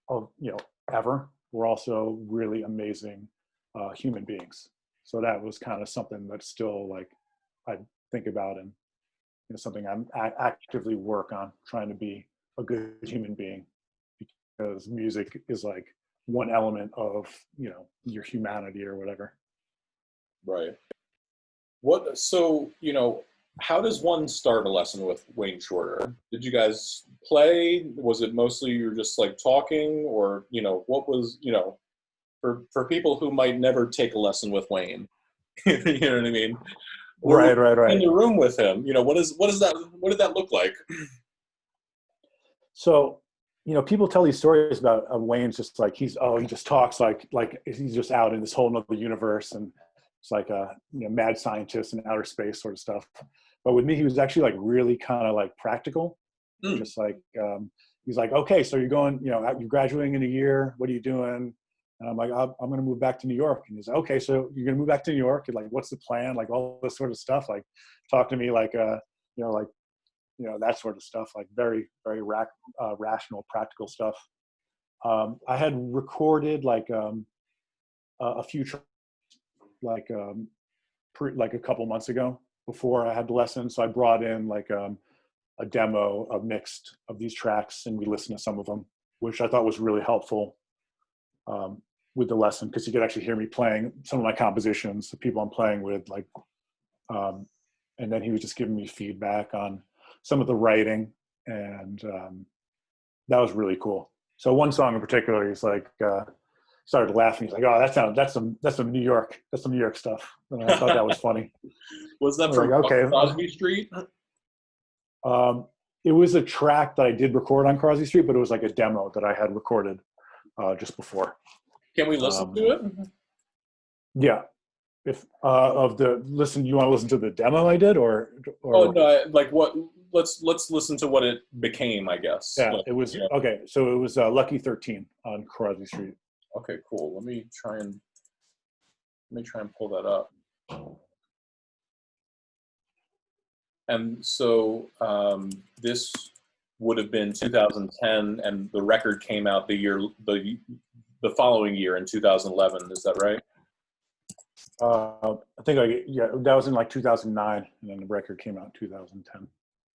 of, you know, ever were also really amazing human beings. So that was kind of something that still like I think about, and you know, something I actively work on, trying to be a good human being, because music is like one element of, you know, your humanity or whatever. Right. So, you know, how does one start a lesson with Wayne Shorter? Did you guys play? Was it mostly you're just like talking, or, you know, what was, you know, for people who might never take a lesson with Wayne, you know what I mean? Right. In the room with him, you know, what did that look like? So, you know, people tell these stories about Wayne's just like, he just talks like he's just out in this whole nother universe, and it's like a, you know, mad scientist in outer space sort of stuff. But with me, he was actually like really kind of like practical. Just like, he's like, okay, so you're going, you know, you're graduating in a year. What are you doing? And I'm like, I'm going to move back to New York. And he's like, okay, so you're going to move back to New York. And like, what's the plan? Like all this sort of stuff. Like, talk to me like, you know, like, you know, that sort of stuff. Like very, very rational, practical stuff. I had recorded like a few tracks like like a couple months ago before I had the lesson. So I brought in like a demo, a mix of these tracks, and we listened to some of them, which I thought was really helpful with the lesson, because you could actually hear me playing some of my compositions, the people I'm playing with, like, and then he was just giving me feedback on some of the writing, and that was really cool. So one song in particular, he's like, started laughing. He's like, "Oh, that's some New York stuff." And I thought that was funny. Was that from like, okay, Crosby Street? It was a track that I did record on Crosby Street, but it was like a demo that I had recorded just before. Can we listen to it? Yeah. If you want to listen to the demo I did, or oh no, like what? Let's listen to what it became, I guess. Yeah, like, it was, you know. okay. So it was Lucky 13 on Crosby Street. Okay, cool. Let me try and pull that up. And so this would have been 2010, and the record came out the following year in 2011. Is that right? I think that was in like 2009, and then the record came out in 2010.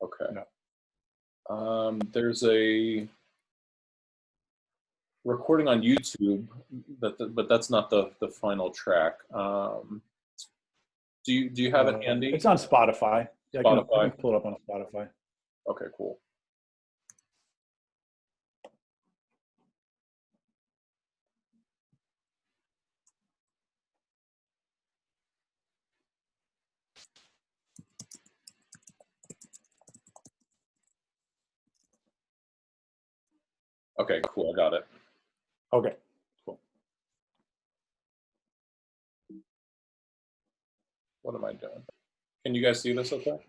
Okay. Yeah. There's a recording on YouTube, but that's not the final track. Do you have it handy? It's on Spotify. Yeah, I can pull it up on Spotify. Okay, cool. Okay, cool. I got it. Okay, cool. What am I doing? Can you guys see this okay?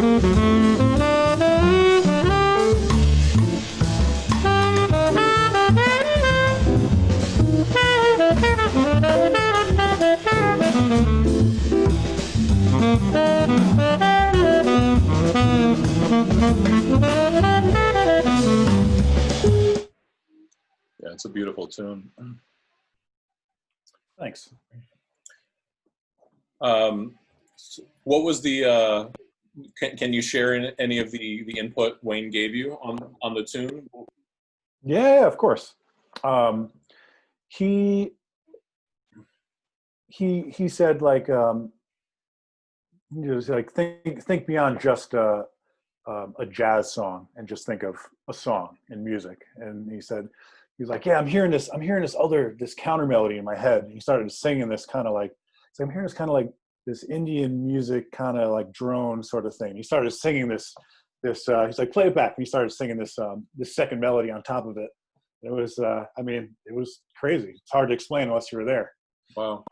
Yeah, it's a beautiful tune. Thanks. What was the? Can you share any of the input Wayne gave you on the tune? Yeah, of course. He said like like think beyond just a jazz song and just think of a song in music. And he was like, yeah, I'm hearing this counter melody in my head. And he started singing this kind of like, so I'm hearing this kind of like this Indian music kind of like drone sort of thing. He started singing this he's like, play it back. And he started singing this second melody on top of it. It was, I mean, it was crazy. It's hard to explain unless you were there. Wow.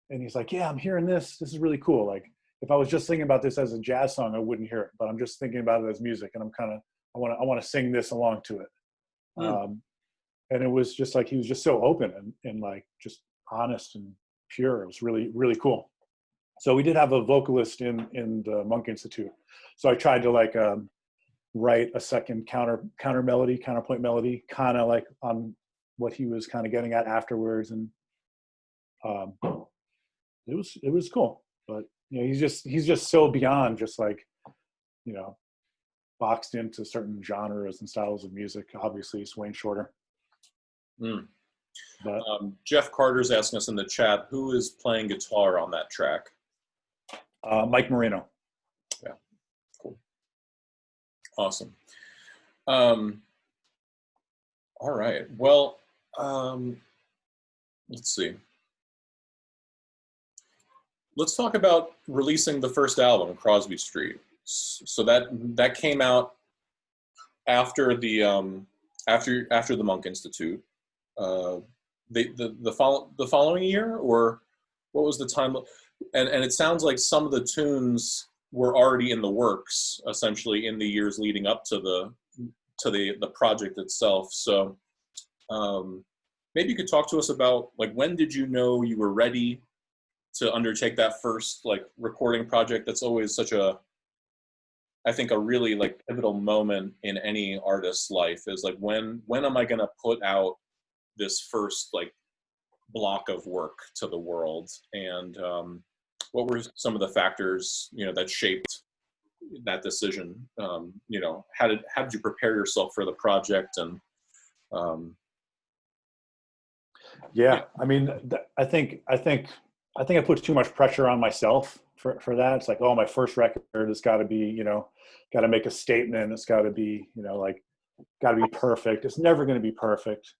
And he's like, yeah, I'm hearing this. This is really cool. Like, if I was just thinking about this as a jazz song, I wouldn't hear it. But I'm just thinking about it as music, and I want to sing this along to it. And it was just like he was just so open and like just honest and pure. It was really, really cool. So we did have a vocalist in the Monk Institute. So I tried to like write a second counterpoint melody, kind of like on what he was kind of getting at afterwards, and it was cool. But you know, he's just so beyond just like, you know, boxed into certain genres and styles of music. Obviously, it's Wayne Shorter. But Jeff Carter's asking us in the chat, who is playing guitar on that track? Mike Marino. Yeah, cool. Awesome. All right. Well, let's see. Let's talk about releasing the first album, Crosby Street. So that came out after the Monk Institute. The following year, or what was the time? And it sounds like some of the tunes were already in the works, essentially in the years leading up to the project itself. So maybe you could talk to us about, like, when did you know you were ready to undertake that first like recording project? That's always such I think a really like pivotal moment in any artist's life, is like, when am I going to put out this first like block of work to the world? And what were some of the factors, you know, that shaped that decision? You know, how did you prepare yourself for the project? And yeah, I mean, I think I put too much pressure on myself for that. It's like, oh, my first record has got to be, you know, got to make a statement. It's got to be, you know, like, got to be perfect. It's never going to be perfect.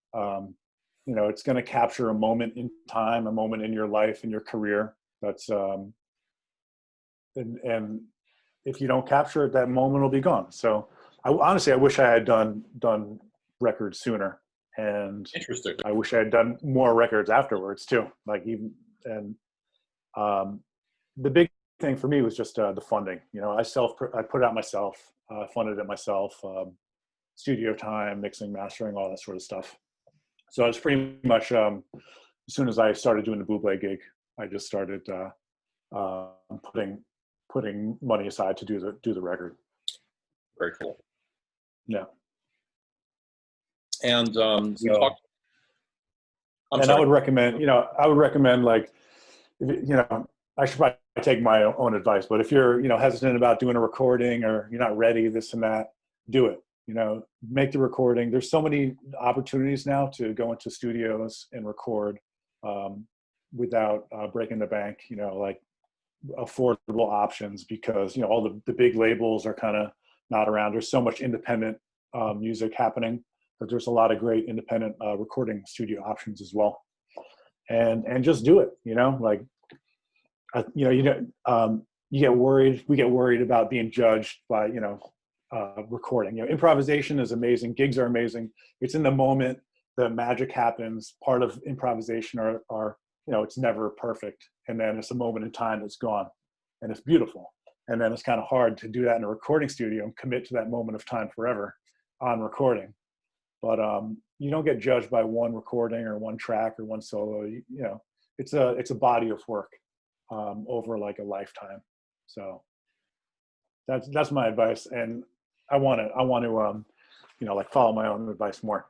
You know, it's going to capture a moment in time, a moment in your life, in your career. That's, and if you don't capture it, that moment will be gone. So honestly, I wish I had done records sooner. And interesting. I wish I had done more records afterwards too. Like, even, and the big thing for me was just the funding. You know, I put it out myself, funded it myself, studio time, mixing, mastering, all that sort of stuff. So I was pretty much, as soon as I started doing the bootleg gig, I just started putting money aside to do the record. Very cool. Yeah. And I would recommend, like, you know, I should probably take my own advice, but if you're, you know, hesitant about doing a recording, or you're not ready, this and that, do it. You know, make the recording. There's so many opportunities now to go into studios and record without breaking the bank, you know, like affordable options, because, you know, all the big labels are kind of not around. There's so much independent music happening, but there's a lot of great independent recording studio options as well. And just do it, you know, like, you get worried. We get worried about being judged by, you know, recording. You know, improvisation is amazing. Gigs are amazing. It's in the moment the magic happens. Part of improvisation are, you know, it's never perfect. And then it's a moment in time that's gone, and it's beautiful. And then it's kind of hard to do that in a recording studio and commit to that moment of time forever on recording. But you don't get judged by one recording or one track or one solo. You know, it's a body of work over like a lifetime. So that's my advice, and I want to you know, like follow my own advice more.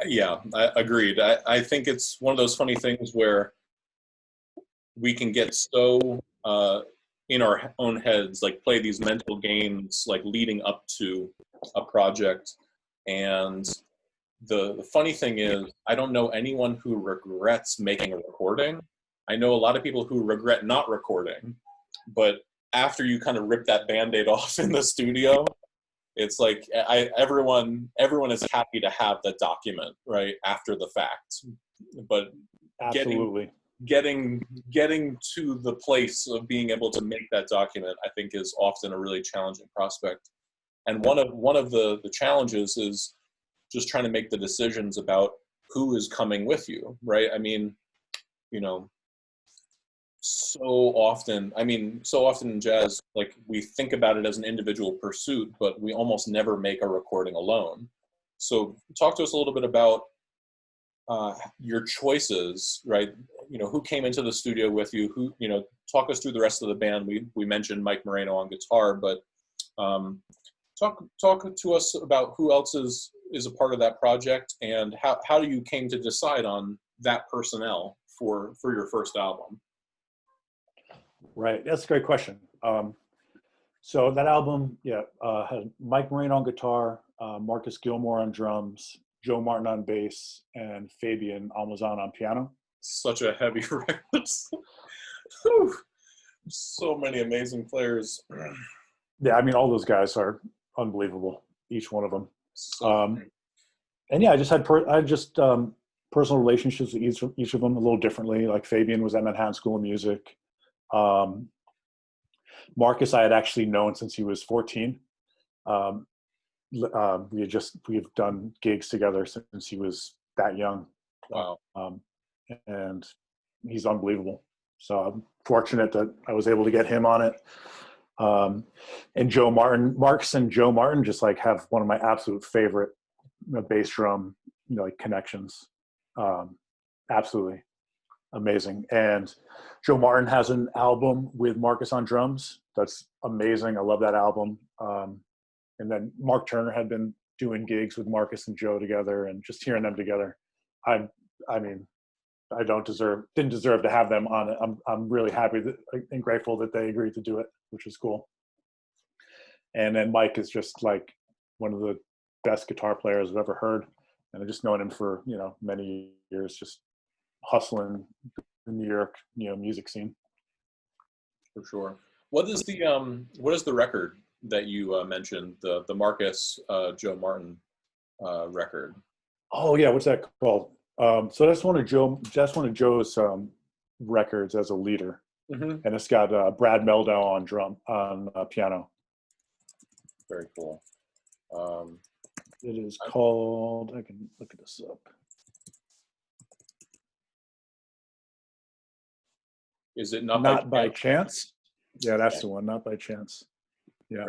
Yeah, I agreed. I think it's one of those funny things where we can get so in our own heads, like play these mental games, like leading up to a project. And the funny thing is, I don't know anyone who regrets making a recording. I know a lot of people who regret not recording, but after you kind of rip that Band-Aid off in the studio, it's like everyone is happy to have the document right after the fact. But Absolutely. getting to the place of being able to make that document, I think, is often a really challenging prospect. And one of the challenges is just trying to make the decisions about who is coming with you, right? I mean, you know, so often in jazz, like we think about it as an individual pursuit, but we almost never make a recording alone. So talk to us a little bit about your choices, right? You know, who came into the studio with you, who, you know, talk us through the rest of the band. We mentioned Mike Moreno on guitar, but talk to us about who else is a part of that project, and how you came to decide on that personnel for your first album. Right, that's a great question. So that album, had Mike Moreno on guitar, Marcus Gilmore on drums, Joe Martin on bass, and Fabian Almazan on piano. Such a heavy record. So many amazing players. Yeah, I mean, all those guys are unbelievable, each one of them. So and yeah, I just had personal relationships with each of them a little differently. Like Fabian was at Manhattan School of Music. Marcus I had actually known since he was 14. We've done gigs together since he was that young. Wow. And he's unbelievable. So I'm fortunate that I was able to get him on it. And Joe Martin, Marcus and Joe Martin just like have one of my absolute favorite bass drum, you know, like connections. Absolutely amazing. And Joe Martin has an album with Marcus on drums. That's amazing. I love that album. And then Mark Turner had been doing gigs with Marcus and Joe together, and just hearing them together, I mean, I didn't deserve to have them on it. I'm really happy and grateful that they agreed to do it, which is cool. And then Mike is just like one of the best guitar players I've ever heard, and I've just known him for, you know, many years, just hustling the New York, you know, music scene. For sure. What is the record that you mentioned, the Marcus Joe Martin record? Oh yeah, what's that called? So that's one of Joe's records as a leader, and it's got Brad Meldow on piano. Very cool. It is called. I can look this up. Is it Not by chance? Yeah, that's the one. Not by chance. Yeah.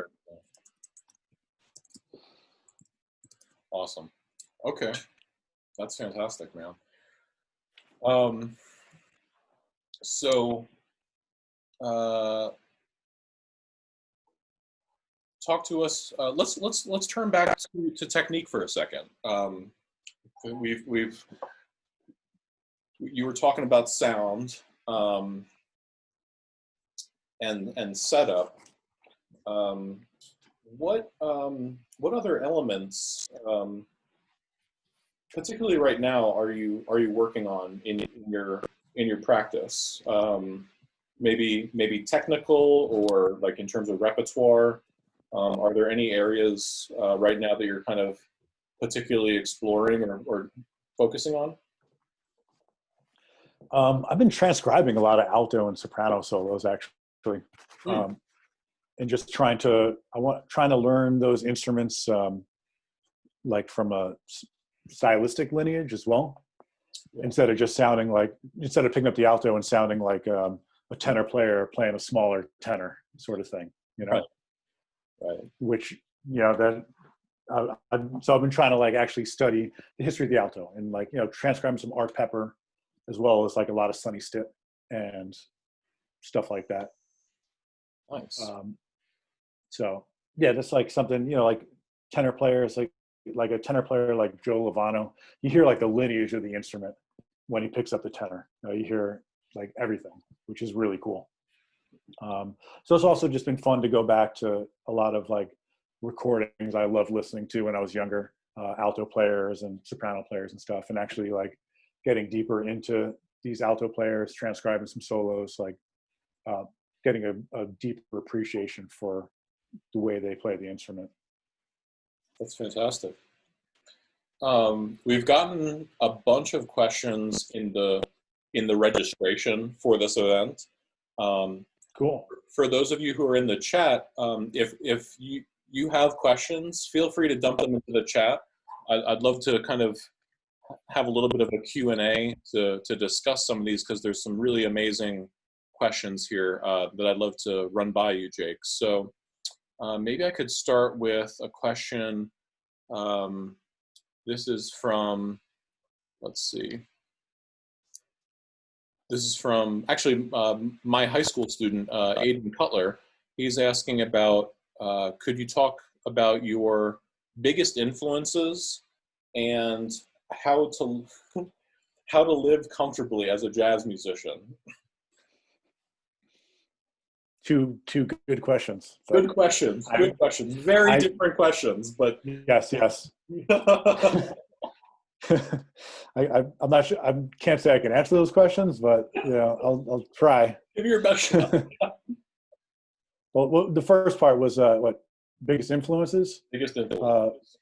Awesome. Okay, that's fantastic, man. So talk to us. Let's turn back to technique for a second. You were talking about sound and setup. What other elements, particularly right now, are you working on in your practice? Maybe technical, or like in terms of repertoire. Are there any areas right now that you're kind of particularly exploring or focusing on? I've been transcribing a lot of alto and soprano solos, actually, and just trying to learn those instruments, like from a stylistic lineage as well, instead of picking up the alto and sounding like a tenor player playing a smaller tenor sort of thing, you know, Right. which, you know, that, so I've been trying to like actually study the history of the alto and like, you know, transcribing some Art Pepper as well as like a lot of Sonny Stitt and stuff like that. Nice. So yeah, that's like something, you know, like tenor players, like a tenor player like Joe Lovano, you hear like the lineage of the instrument when he picks up the tenor. You know, you hear like everything, which is really cool. So it's also just been fun to go back to a lot of like recordings I loved listening to when I was younger, alto players and soprano players and stuff, and actually like getting deeper into these alto players, transcribing some solos, like getting a deeper appreciation for the way they play the instrument. That's fantastic. We've gotten a bunch of questions in the registration for this event. Cool. For those of you who are in the chat, if you have questions, feel free to dump them into the chat. I'd love to kind of have a little bit of a Q&A to discuss some of these, because there's some really amazing questions here that I'd love to run by you, Jake. So maybe I could start with a question. This is from, let's see. This is from actually my high school student, Aiden Cutler. He's asking about, could you talk about your biggest influences and how to live comfortably as a jazz musician? Two good questions. Good questions. Good questions. Very different questions, but yes. I'm not sure. I can't say I can answer those questions, but you know, I'll try. Give your best shot. Well, the first part was what biggest influences. Biggest influences.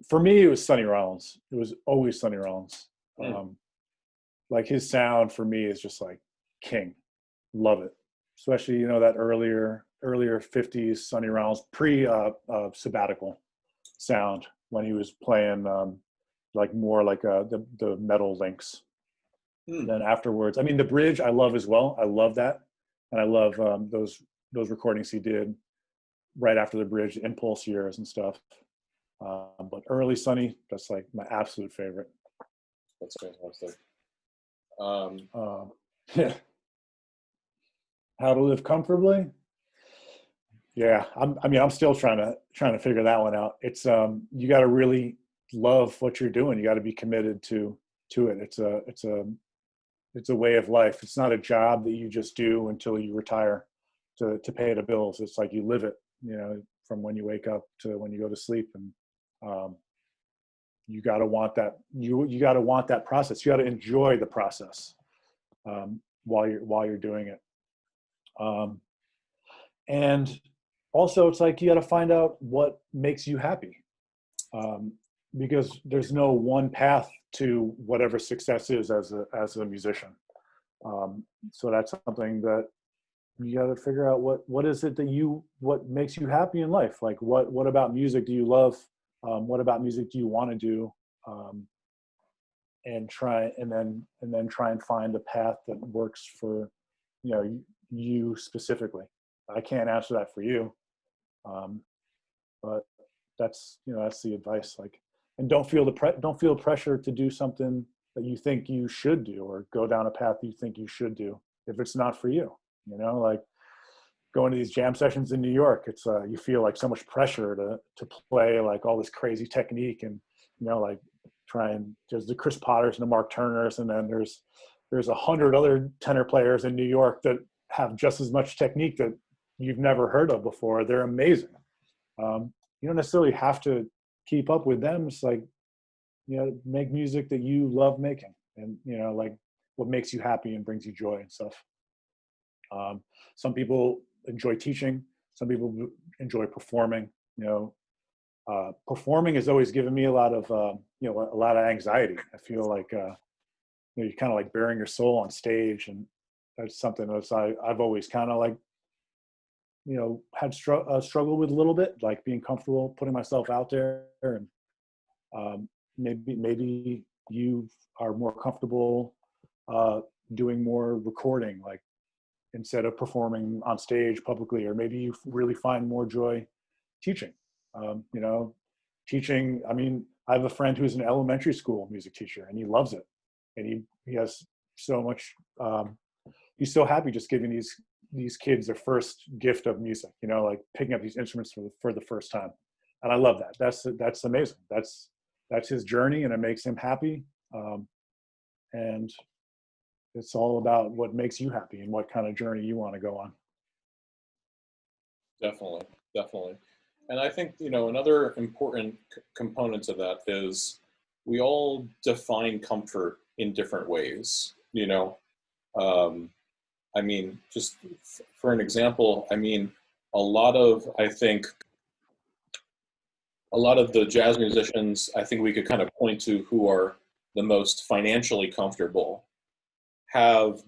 For me, it was Sonny Rollins. It was always Sonny Rollins. Like his sound for me is just like king. Love it. Especially, you know, that earlier 50s Sonny Rollins pre sabbatical sound when he was playing like more like the metal links. Then afterwards, I mean, the bridge I love as well. I love that, and I love those recordings he did right after the bridge, Impulse years and stuff. But early Sonny, that's like my absolute favorite. That's fantastic. Yeah. How to live comfortably? Yeah, I'm still trying to figure that one out. It's you got to really love what you're doing. You got to be committed to it. It's a way of life. It's not a job that you just do until you retire to pay the bills. It's like you live it, you know, from when you wake up to when you go to sleep. And you got to want that. You got to want that process. You got to enjoy the process while you're doing it. And also it's like you got to find out what makes you happy, because there's no one path to whatever success is as a musician. So that's something that you got to figure out what is it that what makes you happy in life. Like what about music do you love? What about music do you want to do? And then try and find a path that works for, you know, you specifically. I can't answer that for you, but that's the advice. Like, and don't feel pressure to do something that you think you should do or go down a path you think you should do if it's not for you. You know, like going to these jam sessions in New York, it's you feel like so much pressure to play like all this crazy technique, and you know, like there's the Chris Potters and the Mark Turners, and then there's 100 other tenor players in New York that have just as much technique that you've never heard of before. They're amazing. You don't necessarily have to keep up with them. It's like, you know, make music that you love making, and you know, like what makes you happy and brings you joy and stuff. Some people enjoy teaching. Some people enjoy performing. You know, performing has always given me a lot of anxiety. I feel like you know, you're kind of like bearing your soul on stage, and that's something that I've always kind of like, you know, had struggled with a little bit, like being comfortable putting myself out there. And maybe you are more comfortable doing more recording, like instead of performing on stage publicly, or maybe you really find more joy teaching. You know, teaching, I mean, I have a friend who's an elementary school music teacher, and he loves it. And he has so much, he's so happy just giving these kids their first gift of music, you know, like picking up these instruments for the first time. And I love that. That's amazing. That's his journey, and it makes him happy. And it's all about what makes you happy and what kind of journey you want to go on. Definitely, definitely. And I think, you know, another important component to that is we all define comfort in different ways, you know. I mean, just for an example, I mean, I think a lot of the jazz musicians, I think we could kind of point to, who are the most financially comfortable, have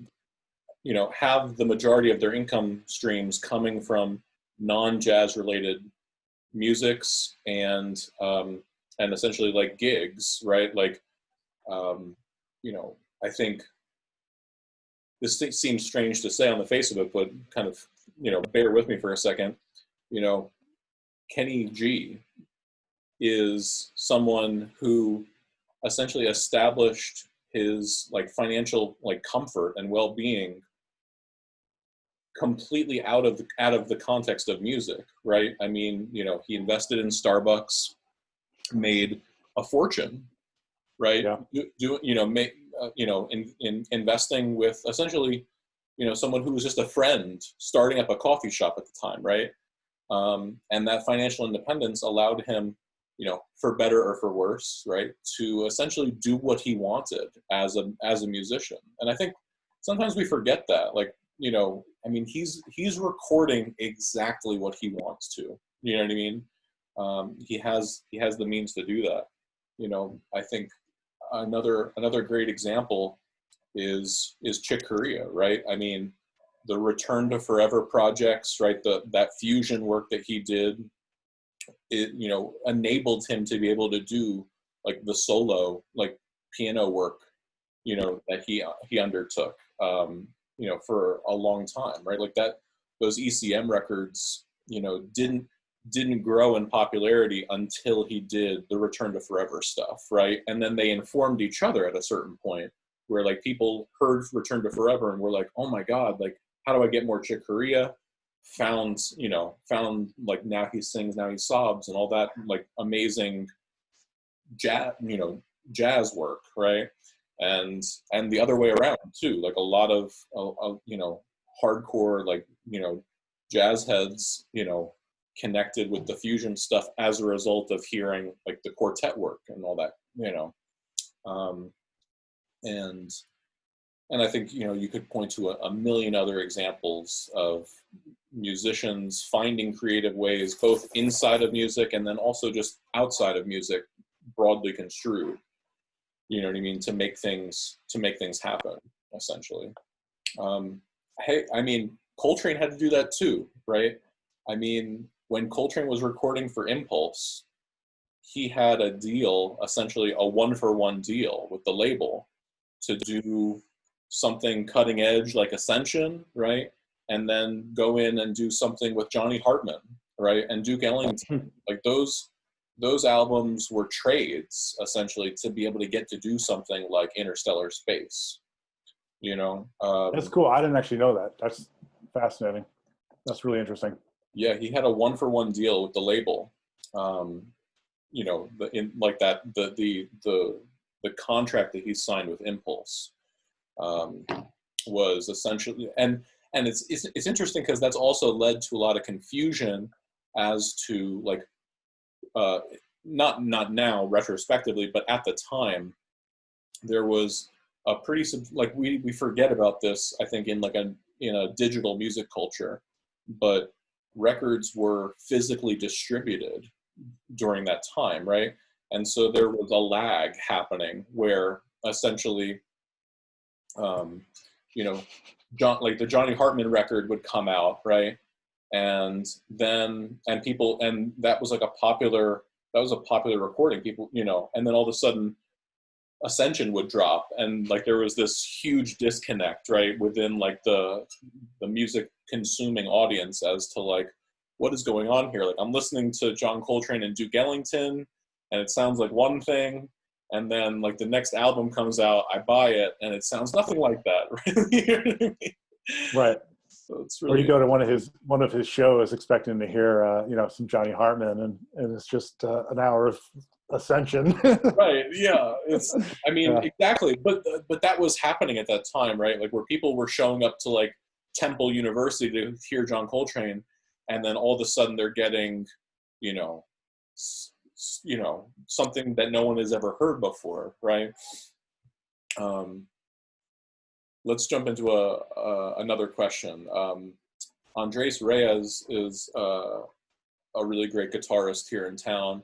the majority of their income streams coming from non-jazz related musics and essentially like gigs, right? Like, you know, I think this thing seems strange to say on the face of it, but kind of, you know, bear with me for a second. You know, Kenny G is someone who essentially established his like financial like comfort and well-being completely out of the context of music, right? I mean, you know, he invested in Starbucks, made a fortune, right? Yeah. Investing with essentially, you know, someone who was just a friend starting up a coffee shop at the time, right? And that financial independence allowed him, you know, for better or for worse, right, to essentially do what he wanted as a musician. And I think sometimes we forget that, like, you know, I mean, he's recording exactly what he wants to. You know what I mean? He has the means to do that. You know, I think another great example is Chick Corea, right? I mean, the Return to Forever projects, right? That fusion work that he did, it, you know, enabled him to be able to do like the solo, like piano work, you know, that he undertook, you know, for a long time, right? Like those ECM records, you know, didn't grow in popularity until he did the Return to Forever stuff, right? And then they informed each other at a certain point where like people heard Return to Forever and were like, oh my God, like, how do I get more Chick Corea? Found like Now He Sings, Now He Sobs, and all that like amazing jazz work, right? And the other way around too, like a lot of you know, hardcore, like, you know, jazz heads, you know, connected with the fusion stuff as a result of hearing like the quartet work and all that, you know. And I think, you know, you could point to a million other examples of musicians finding creative ways, both inside of music and then also just outside of music, broadly construed. You know what I mean? To make things happen, essentially. Hey, I mean, Coltrane had to do that too, right? I mean, when Coltrane was recording for Impulse, he had a deal, essentially a 1-for-1 deal with the label to do something cutting edge like Ascension, right? And then go in and do something with Johnny Hartman, right? And Duke Ellington. Like those albums were trades, essentially, to be able to get to do something like Interstellar Space, you know? That's cool. I didn't actually know that. That's fascinating. That's really interesting. Yeah, he had a 1-for-1 deal with the label. You know, the contract that he signed with Impulse was essentially, and it's interesting because that's also led to a lot of confusion as to like, not now retrospectively, but at the time there was a pretty like we forget about this, I think, in a digital music culture, but records were physically distributed during that time, right? And so there was a lag happening where essentially, you know, the Johnny Hartman record would come out, right? And then, that was a popular recording, people, you know, and then all of a sudden, Ascension would drop, and like there was this huge disconnect, right, within like the music consuming audience as to like what is going on here. Like I'm listening to John Coltrane and Duke Ellington, and it sounds like one thing, and then like the next album comes out, I buy it, and it sounds nothing like that. Really, you know what I mean? Right. So it's Or really you go to one of his shows expecting to hear some Johnny Hartman, and it's just an hour of Ascension. right. Yeah, it's. I mean, Yeah. exactly. But that was happening at that time, right? Like where people were showing up to like Temple University to hear John Coltrane, and then all of a sudden they're getting, you know, something that no one has ever heard before, right? Let's jump into another question. Andres Reyes is a really great guitarist here in town.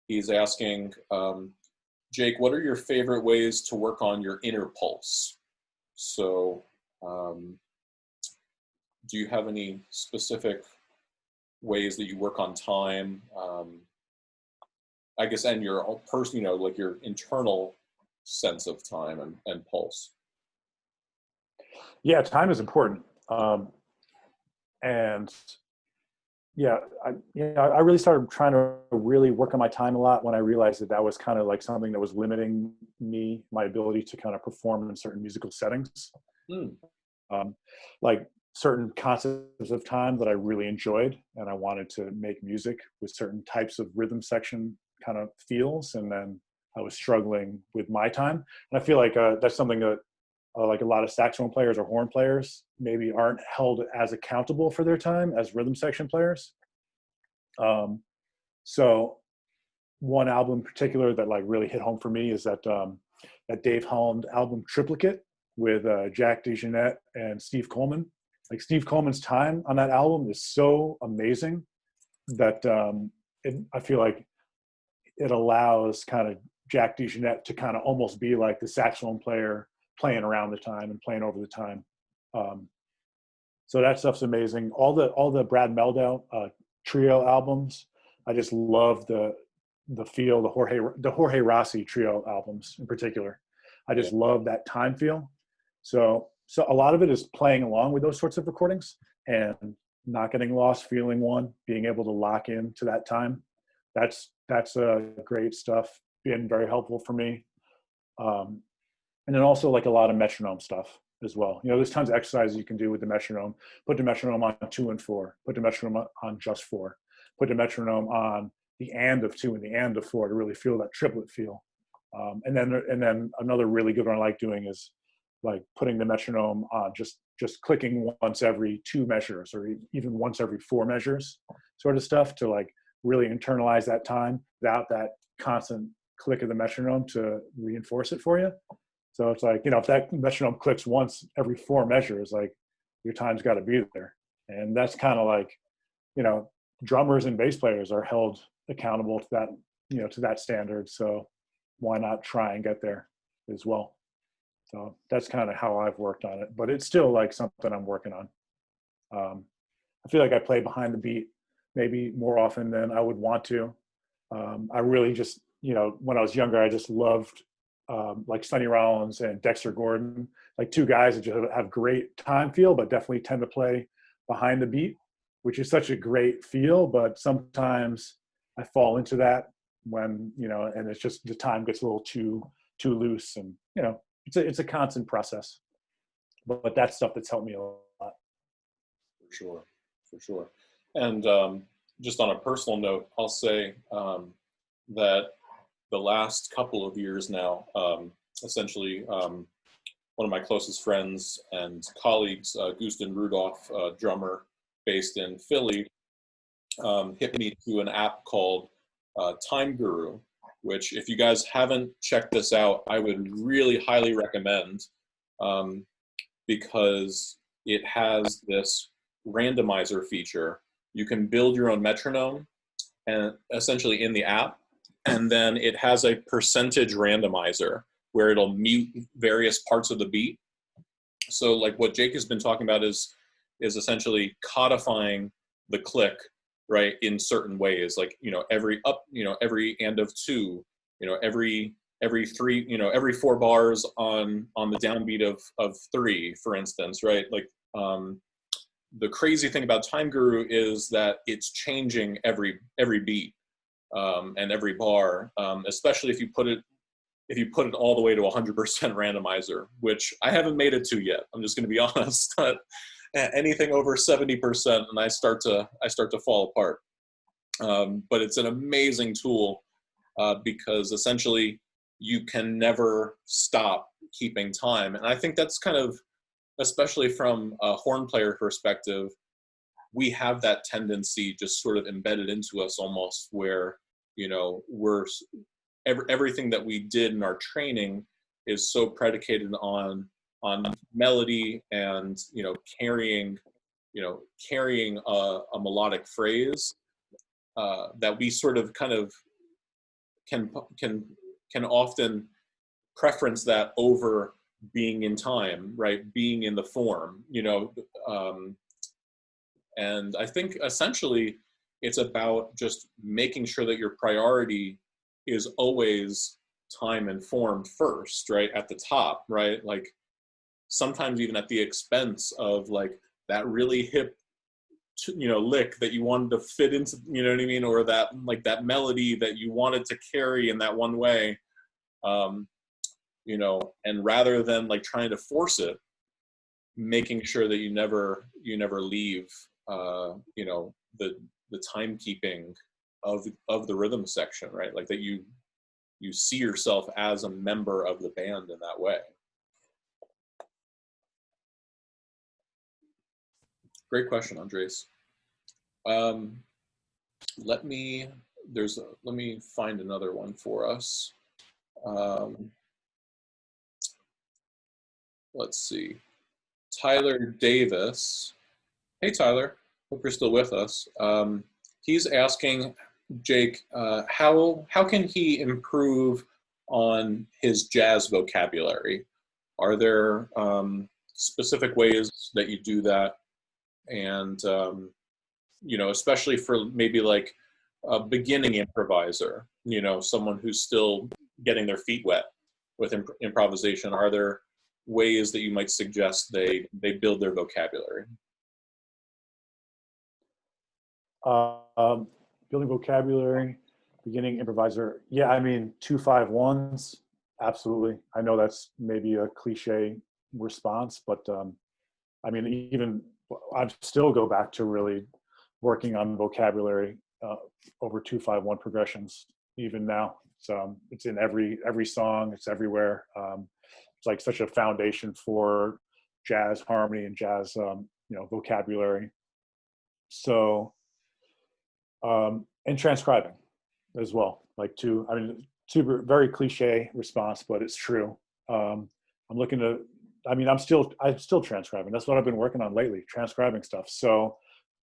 He's asking, Jake, what are your favorite ways to work on your inner pulse? So do you have any specific ways that you work on time? I guess, and your person, like your internal sense of time and pulse. Yeah, time is important. And yeah, I really started trying to really work on my time a lot when I realized that was kind of like something that was limiting me, my ability to kind of perform in certain musical settings. Like certain concepts of time that I really enjoyed, and I wanted to make music with certain types of rhythm section kind of feels, and then I was struggling with my time. And I feel like that's something that like a lot of saxophone players or horn players maybe aren't held as accountable for their time as rhythm section players. So one album in particular that like really hit home for me is that Dave Holland album Triplicate with Jack DeJohnette and Steve Coleman. Like Steve Coleman's time on that album is so amazing that I feel like it allows kind of Jack DeJohnette to kind of almost be like the saxophone player playing around the time and playing over the time. So that stuff's amazing. All the Brad Mehldau trio albums, I just love the feel, the Jorge Rossi trio albums in particular. I just love that time feel. So a lot of it is playing along with those sorts of recordings and not getting lost, feeling one, being able to lock into that time. That's great stuff, been very helpful for me. And then also like a lot of metronome stuff as well. There's tons of exercises you can do with the metronome. Put the metronome on 2 and 4. Put the metronome on just 4. Put the metronome on the and of 2 and the and of 4 to really feel that triplet feel. And then another really good one I like doing is like putting the metronome on just clicking once every 2 measures or even once every 4 measures sort of stuff to like really internalize that time without that constant click of the metronome to reinforce it for you. So it's like, if that metronome clicks once every 4 measures, like your time's got to be there. And that's kind of like, drummers and bass players are held accountable to that, to that standard. So why not try and get there as well? So that's kind of how I've worked on it, but it's still like something I'm working on. I feel like I play behind the beat maybe more often than I would want to. I really just, when I was younger, I just loved like Sonny Rollins and Dexter Gordon, like 2 guys that just have great time feel, but definitely tend to play behind the beat, which is such a great feel. But sometimes I fall into that when, and it's just the time gets a little too loose, and, it's a constant process, but that's stuff that's helped me a lot. For sure. And just on a personal note, I'll say that the last couple of years now, essentially one of my closest friends and colleagues, Gusten Rudolph, drummer based in Philly, hit me to an app called Time Guru, which if you guys haven't checked this out, I would really highly recommend, because it has this randomizer feature. You can build your own metronome and essentially in the app, and then it has a percentage randomizer where it'll mute various parts of the beat. So like what Jake has been talking about is essentially codifying the click, right, in certain ways, like, every up, every and of 2, every every three, every 4 bars on the downbeat of 3, for instance, right? Like, the crazy thing about Time Guru is that it's changing every beat, and every bar, especially if you put it all the way to 100% randomizer, which I haven't made it to yet. I'm just going to be honest. Anything over 70%, and I start to fall apart. But it's an amazing tool, because essentially you can never stop keeping time. And I think that's kind of, especially from a horn player perspective, we have that tendency just sort of embedded into us almost, where, everything that we did in our training is so predicated on melody and, carrying a melodic phrase, that we sort of kind of can often preference that over being in time, right? Being in the form, and I think essentially it's about just making sure that your priority is always time and form first, right? At the top, right? Like, sometimes even at the expense of like that really hip, lick that you wanted to fit into, you know what I mean? Or that, like, that melody that you wanted to carry in that one way, and rather than like trying to force it, making sure that you never leave, the timekeeping of the rhythm section, right? Like that you see yourself as a member of the band in that way. Great question, Andres. Let me find another one for us. Let's see. Tyler Davis. Hey, Tyler. Hope you're still with us. He's asking Jake, how can he improve on his jazz vocabulary? Are there specific ways that you do that? And, especially for maybe like a beginning improviser, someone who's still getting their feet wet with improvisation, are there ways that you might suggest they build their vocabulary? Building vocabulary, beginning improviser. Yeah, I mean, 2-5-1s, absolutely. I know that's maybe a cliche response, but I mean, even I still go back to really working on vocabulary over 2-5-1 progressions even now. So it's in every song, it's everywhere. It's like such a foundation for jazz harmony and jazz vocabulary. So and transcribing as well, like very cliche response, but it's true. I'm still transcribing. That's what I've been working on lately, transcribing stuff. So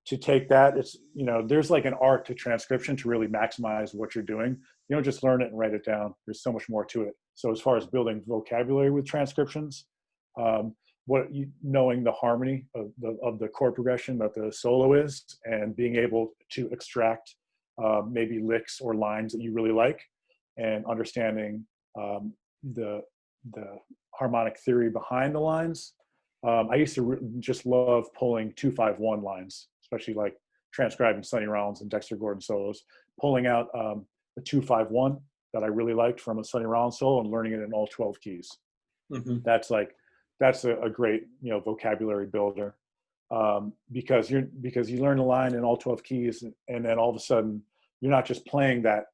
to take that, it's, there's like an art to transcription to really maximize what you're doing. You don't just learn it and write it down. There's so much more to it. So as far as building vocabulary with transcriptions, knowing the harmony of the chord progression that the solo is, and being able to extract maybe licks or lines that you really like, and understanding the harmonic theory behind the lines. I used to just love pulling 2-5-1 lines, especially like transcribing Sonny Rollins and Dexter Gordon solos, pulling out the 2-5-1 that I really liked from a Sonny Rollins solo and learning it in all 12 keys. Mm-hmm. That's a great, vocabulary builder, because you learn a line in all 12 keys, and then all of a sudden you're not just playing that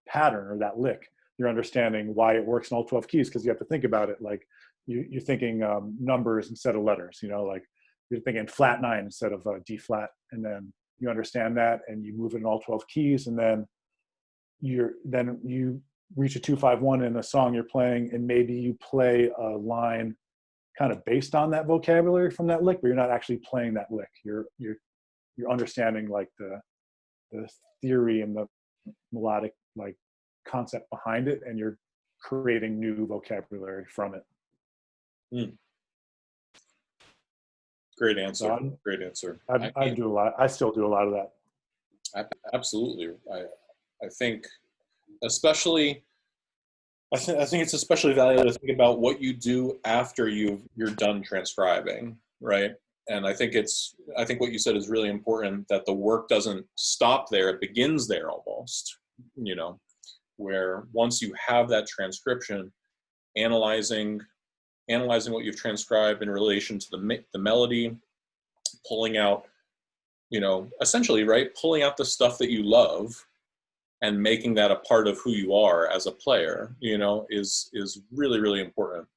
pattern or that lick. You're understanding why it works in all 12 keys, because you have to think about it like you're thinking numbers instead of letters. Like you're thinking flat 9 instead of D flat, and then you understand that and you move it in all 12 keys, and then you reach a 2-5-1 in a song you're playing, and maybe you play a line kind of based on that vocabulary from that lick, but you're not actually playing that lick. You're understanding like the theory and the melodic like concept behind it, and you're creating new vocabulary from it. Great answer. Great answer. I do a lot. I still do a lot of that. Absolutely. I think, especially I think it's especially valuable to think about what you do after you're done transcribing, right? And I think what you said is really important, that the work doesn't stop there; it begins there almost. Where once you have that transcription, analyzing what you've transcribed in relation to the melody, pulling out, essentially, right, pulling out the stuff that you love and making that a part of who you are as a player, is really, really important.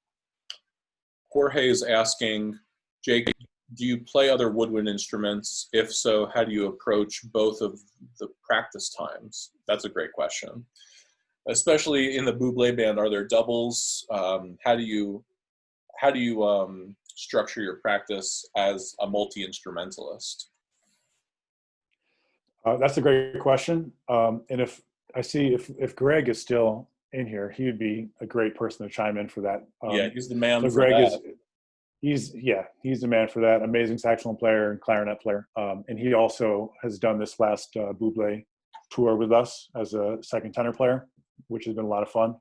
Jorge is asking, Jake, do you play other woodwind instruments? If so, how do you approach both of the practice times? That's a great question. Especially in the Buble band, are there doubles? How do you structure your practice as a multi-instrumentalist? That's a great question. And if Greg is still in here, he would be a great person to chime in for that. Yeah, he's the man. So Greg he's the man for that. Amazing saxophone player and clarinet player. And he also has done this last Buble tour with us as a second tenor player, which has been a lot of fun.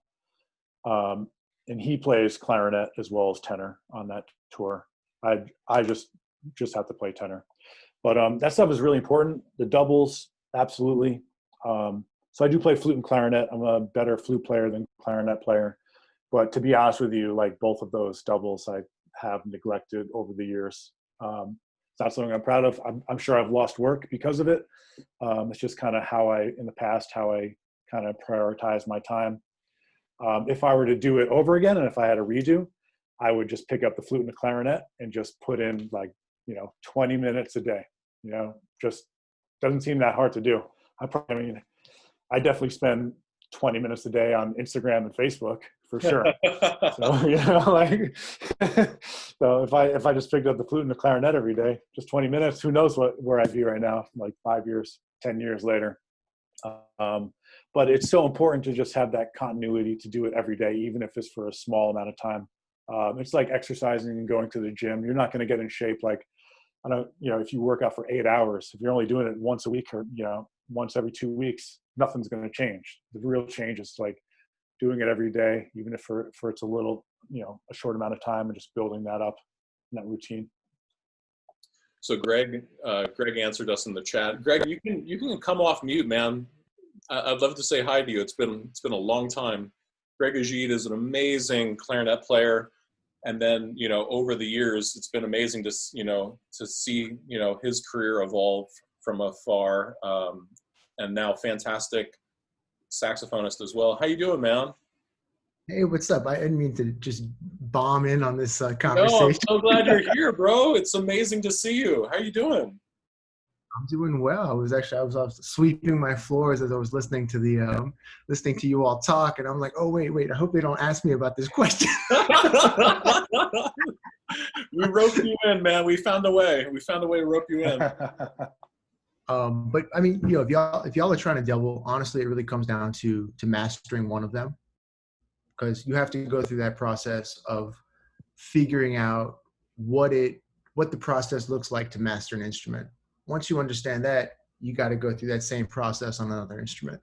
And he plays clarinet as well as tenor on that tour. I just have to play tenor. But that stuff is really important. The doubles, absolutely. So I do play flute and clarinet. I'm a better flute player than clarinet player. But to be honest with you, like both of those doubles I have neglected over the years. It's not something I'm proud of. I'm sure I've lost work because of it. It's just kind of how I kind of prioritize my time. If I were to do it over again and if I had a redo, I would just pick up the flute and the clarinet and just put in 20 minutes a day. Just doesn't seem that hard to do. I definitely spend 20 minutes a day on Instagram and Facebook for sure. So if I just picked up the flute and the clarinet every day, just 20 minutes, who knows where I'd be right now, like 5 years, 10 years later. But it's so important to just have that continuity to do it every day, even if it's for a small amount of time. It's like exercising and going to the gym. You're not going to get in shape if you work out for 8 hours, if you're only doing it once a week or, once every 2 weeks, nothing's going to change. The real change is like doing it every day, even if for it's a little, a short amount of time, and just building that up in that routine. So Greg answered us in the chat. Greg, you can come off mute, man. I'd love to say hi to you. It's been a long time. Greg Ajit is an amazing clarinet player. And then, over the years, it's been amazing to see, his career evolve from afar, and now fantastic saxophonist as well. How you doing, man? Hey, what's up? I didn't mean to just bomb in on this conversation. No, I'm so glad you're here, bro. It's amazing to see you. How you doing? I'm doing well. I was sweeping my floors as I was listening to you all talk, and I'm like, oh wait, I hope they don't ask me about this question. We roped you in, man. We found a way to rope you in. But I mean, if y'all are trying to double, honestly, it really comes down to mastering one of them, because you have to go through that process of figuring out what the process looks like to master an instrument. Once you understand that, you got to go through that same process on another instrument.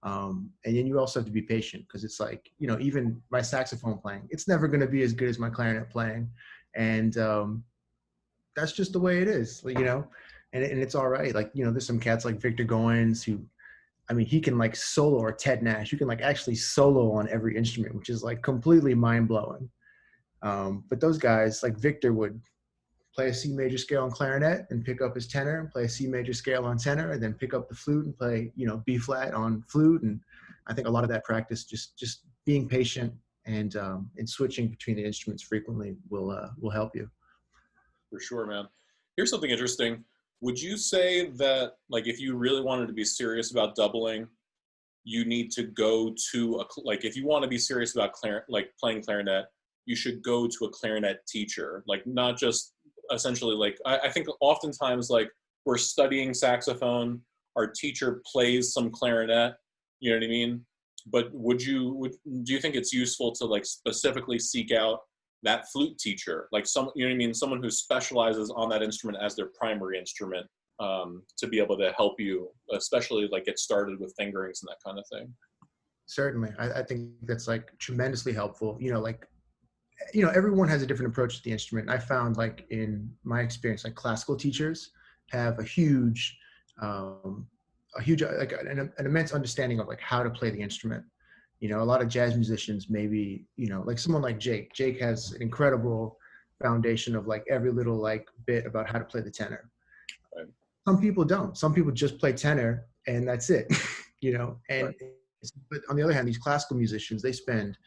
And then you also have to be patient, because it's like, even my saxophone playing, it's never going to be as good as my clarinet playing. And that's just the way it is, and it's all right. Like, there's some cats like Victor Goins who, he can like solo, or Ted Nash, you can like actually solo on every instrument, which is like completely mind blowing. But those guys like Victor would play a C major scale on clarinet and pick up his tenor, and play a C major scale on tenor, and then pick up the flute and play, B flat on flute. And I think a lot of that practice, just being patient and switching between the instruments frequently will help you. For sure, man. Here's something interesting. Would you say that, like, if you really wanted to be serious about doubling, you need to go to if you want to be serious about playing clarinet, you should go to a clarinet teacher, like not just essentially like, I think oftentimes like we're studying saxophone, our teacher plays some clarinet, you know what I mean? But do you think it's useful to like specifically seek out that flute teacher, like someone who specializes on that instrument as their primary instrument, to be able to help you, especially like get started with fingerings and that kind of thing? Certainly. I think that's like tremendously helpful. Like, everyone has a different approach to the instrument. I found, like, in my experience, like classical teachers have like an immense understanding of like how to play the instrument. A lot of jazz musicians, maybe, like someone like Jake. Jake has an incredible foundation of like every little like bit about how to play the tenor. Right. Some people don't. Some people just play tenor and that's it. And Right. but on the other hand, these classical musicians, they spend,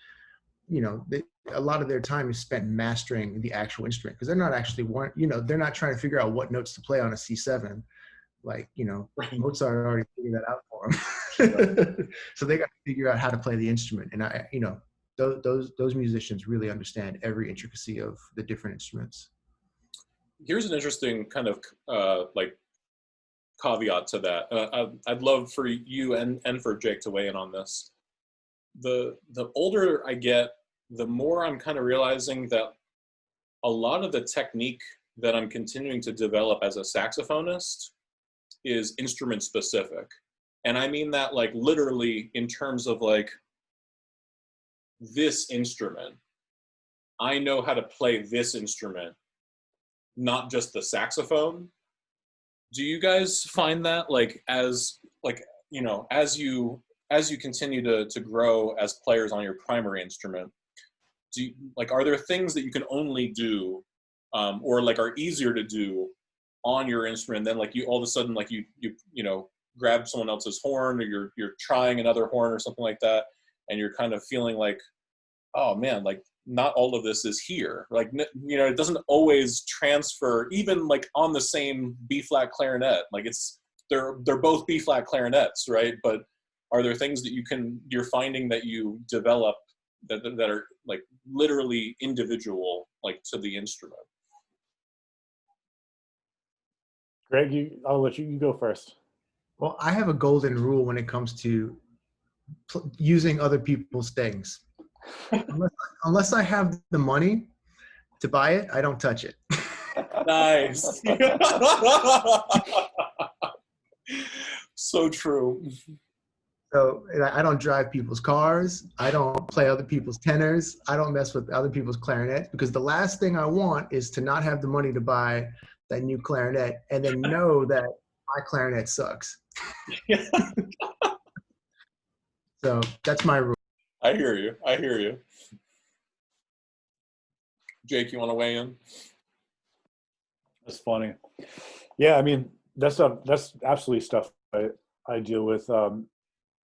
a lot of their time is spent mastering the actual instrument, because they're not actually they're not trying to figure out what notes to play on a C7. Like, Right. Mozart already figured that out for them. So they got to figure out how to play the instrument. And those musicians really understand every intricacy of the different instruments. Here's an interesting kind of like caveat to that. I'd love for you and for Jake to weigh in on this. The older I get, the more I'm kind of realizing that a lot of the technique that I'm continuing to develop as a saxophonist is instrument specific. And I mean that like literally in terms of like this instrument. I know how to play this instrument, not just the saxophone. Do you guys find that like as you continue to grow as players on your primary instrument, are there things that you can only do or like are easier to do on your instrument, then like you all of a sudden like you grab someone else's horn, or you're trying another horn or something like that, and you're kind of feeling like, oh man, like not all of this is here. Like, it doesn't always transfer, even like on the same B flat clarinet. Like they're both B flat clarinets, right? But are there things that you're finding that you develop that are like literally individual, like to the instrument? Greg, I'll let you go first. Well, I have a golden rule when it comes to using other people's things. Unless I have the money to buy it, I don't touch it. Nice. So true. So I don't drive people's cars. I don't play other people's tenors. I don't mess with other people's clarinets, because the last thing I want is to not have the money to buy that new clarinet and then know that my clarinet sucks. So that's my rule. I hear you. Jake, you want to weigh in? That's funny. Yeah, I mean, that's absolutely stuff I deal with.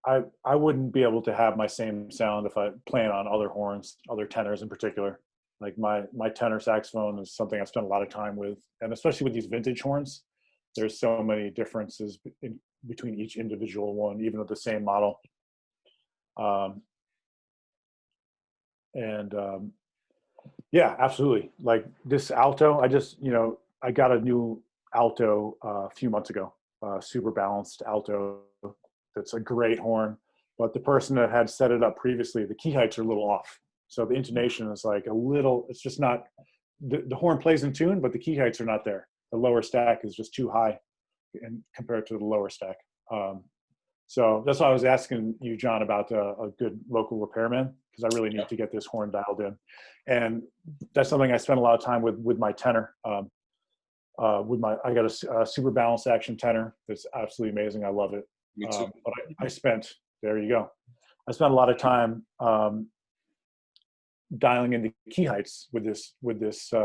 I wouldn't be able to have my same sound if I playing on other horns, other tenors in particular. Like my tenor saxophone is something I've spent a lot of time with, and especially with these vintage horns, there's so many differences between each individual one, even with the same model. Yeah, absolutely. Like this alto, I got a new alto a few months ago, super balanced alto. That's a great horn, but the person that had set it up previously, the key heights are a little off. So the intonation is like it's just not, the horn plays in tune, but the key heights are not there. The lower stack is just too high compared to the lower stack. So that's why I was asking you, John, about a good local repairman, because I really need to get this horn dialed in. And that's something I spend a lot of time with my tenor. I got a super balanced action tenor that's absolutely amazing. I love it. Me too. But there you go. I spent a lot of time dialing in the key heights with this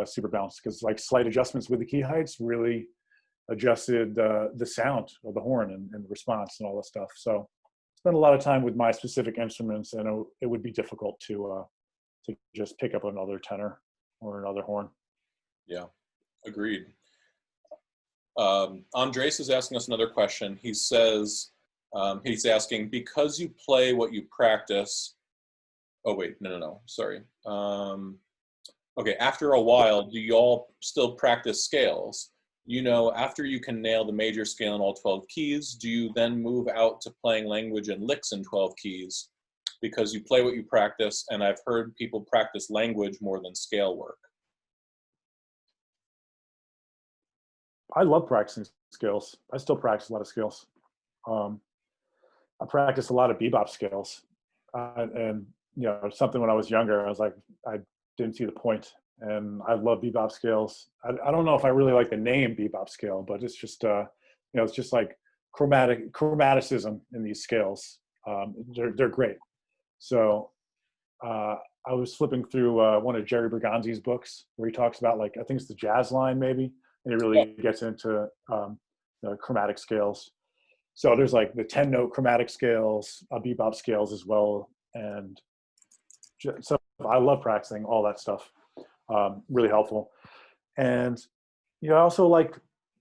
super balance, because like slight adjustments with the key heights really adjusted the sound of the horn and the response and all that stuff. So spent a lot of time with my specific instruments, and it would be difficult to just pick up another tenor or another horn. Yeah, agreed. Andres is asking us another question. He says, he's asking, because you play what you practice. Oh wait, no, sorry. Okay, after a while, do you all still practice scales? After you can nail the major scale in all 12 keys, do you then move out to playing language and licks in 12 keys? Because you play what you practice, and I've heard people practice language more than scale work. I love practicing scales. I still practice a lot of scales. I practice a lot of bebop scales. And something when I was younger, I was like, I didn't see the point. And I love bebop scales. I don't know if I really like the name bebop scale, but it's just it's just like chromaticism in these scales. They're great. So I was flipping through one of Jerry Bergonzi's books where he talks about, like, I think it's the jazz line maybe, and he really gets into the chromatic scales. So there's like the 10-note chromatic scales, bebop scales as well, and so I love practicing all that stuff. Really helpful. And I also like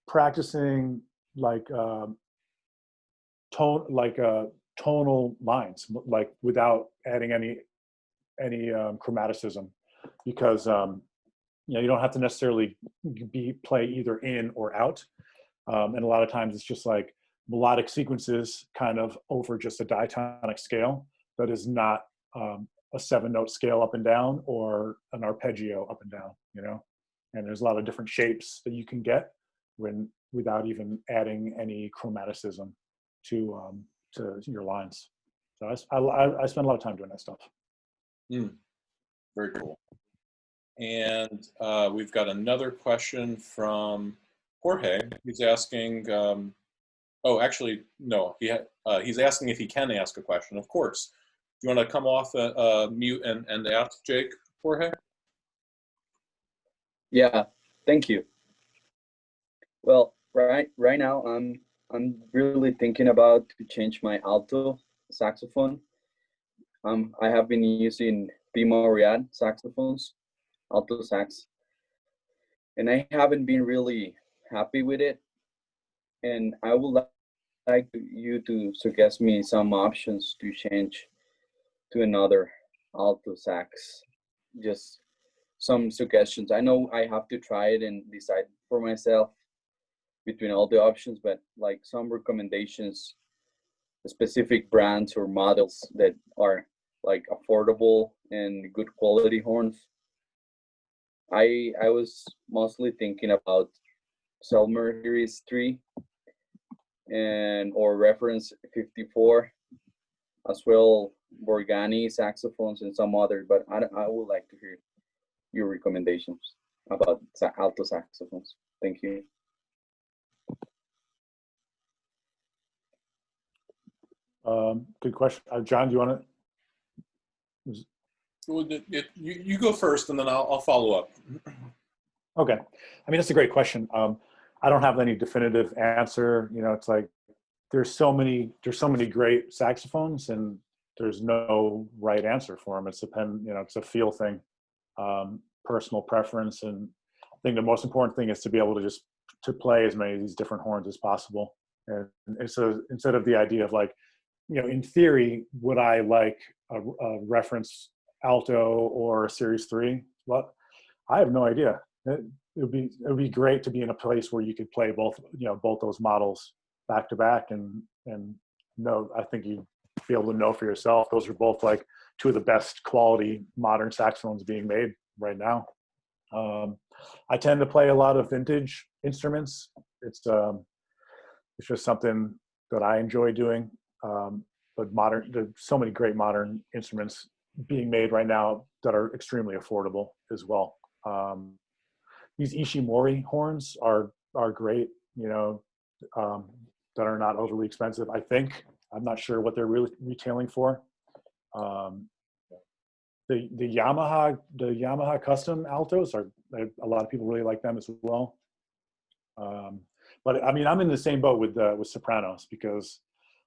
practicing like tonal lines, like without adding any chromaticism, because you don't have to necessarily play either in or out, and a lot of times it's just like melodic sequences kind of over just a diatonic scale that is not a 7-note scale up and down or an arpeggio up and down, and there's a lot of different shapes that you can get without even adding any chromaticism to your lines. So I spend a lot of time doing that stuff. Very cool. And we've got another question from Jorge. He's asking, actually, no, he's asking if he can ask a question. Of course. Do you want to come off mute and ask Jake, Jorge? Yeah, thank you. Well, right now I'm really thinking about to change my alto saxophone. I have been using B Moriad saxophones, alto sax, and I haven't been really happy with it. And I would like you to suggest me some options to change to another alto sax. Just some suggestions. I know I have to try it and decide for myself between all the options, but like some recommendations, specific brands or models that are like affordable and good quality horns. I was mostly thinking about Selmer Series 3 or Reference 54, as well Borgani saxophones and some others, but I would like to hear your recommendations about alto saxophones. Thank you. Good question. John, do you want to? Well, you go first, and then I'll follow up. Okay. I mean, that's a great question. I don't have any definitive answer. It's like there's so many great saxophones, and there's no right answer for them. It's it's a feel thing, personal preference, and I think the most important thing is to be able to just to play as many of these different horns as possible. And so instead of the idea of like, in theory, would I like a reference alto or a Series 3? Well, I have no idea. It would be great to be in a place where you could play both those models back to back, and know. I think you'd be able to know for yourself. Those are both like two of the best quality modern saxophones being made right now. I tend to play a lot of vintage instruments. It's just something that I enjoy doing. But there's so many great modern instruments being made right now that are extremely affordable as well. These Ishimori horns are great, that are not overly expensive. I think, I'm not sure what they're really retailing for. The Yamaha custom altos a lot of people really like them as well. But I mean, I'm in the same boat with sopranos, because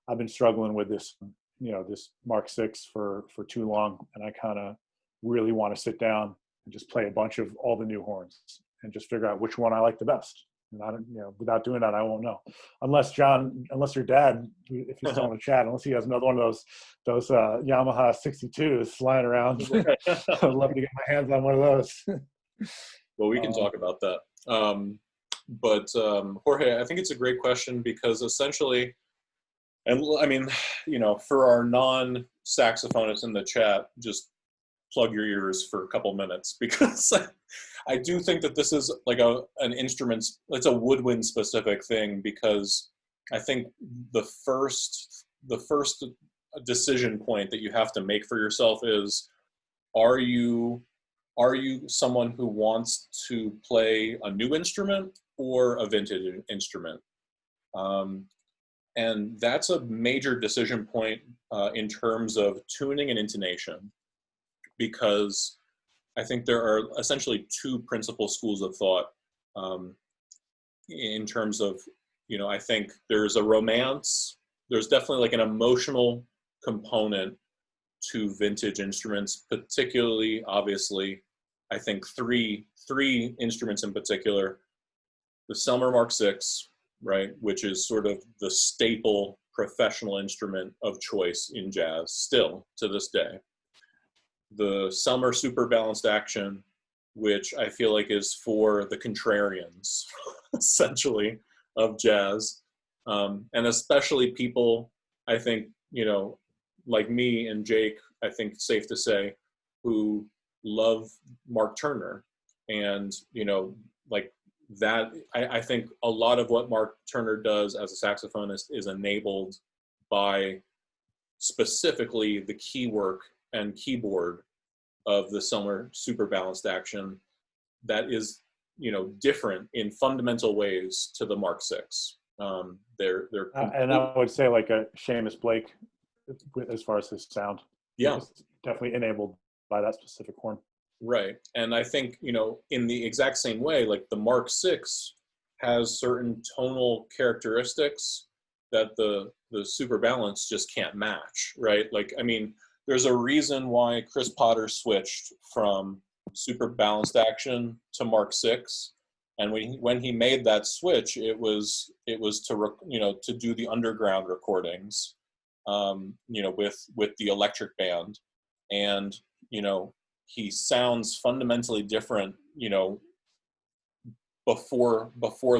I've been struggling with this, this Mark VI for too long, and I kind of really want to sit down and just play a bunch of all the new horns and just figure out which one I like the best. And I don't, without doing that, I won't know. Unless your dad, if he's still in the chat, unless he has another one of those Yamaha 62s flying around, I'd love to get my hands on one of those. Well, we can talk about that. But Jorge, I think it's a great question, because essentially, and I mean, for our non-saxophonists in the chat, just plug your ears for a couple minutes, because I do think that this is like an instrument, it's a woodwind specific thing, because I think the first a decision point that you have to make for yourself is, are you someone who wants to play a new instrument or a vintage instrument? And that's a major decision point in terms of tuning and intonation, because I think there are essentially two principal schools of thought in terms of, I think there's a romance, there's definitely like an emotional component to vintage instruments, particularly, obviously, I think three instruments in particular: the Selmer Mark VI, right, which is sort of the staple professional instrument of choice in jazz still to this day. The Selmer Super Balanced Action, which I feel like is for the contrarians, essentially, of jazz. And especially people, I think, like me and Jake, I think it's safe to say, who love Mark Turner. And, like that, I think a lot of what Mark Turner does as a saxophonist is enabled by specifically the key work and keyboard of the Selmer Super Balanced Action that is, different in fundamental ways to the Mark VI. They're and I would say like a Seamus Blake, as far as his sound. Yeah, it's definitely enabled by that specific horn. Right. And I think, in the exact same way, like the Mark VI has certain tonal characteristics that the Super Balance just can't match, right? Like, I mean, there's a reason why Chris Potter switched from Super Balanced Action to Mark VI. And when he made that switch, it was to do the underground recordings, with the electric band. And, he sounds fundamentally different, before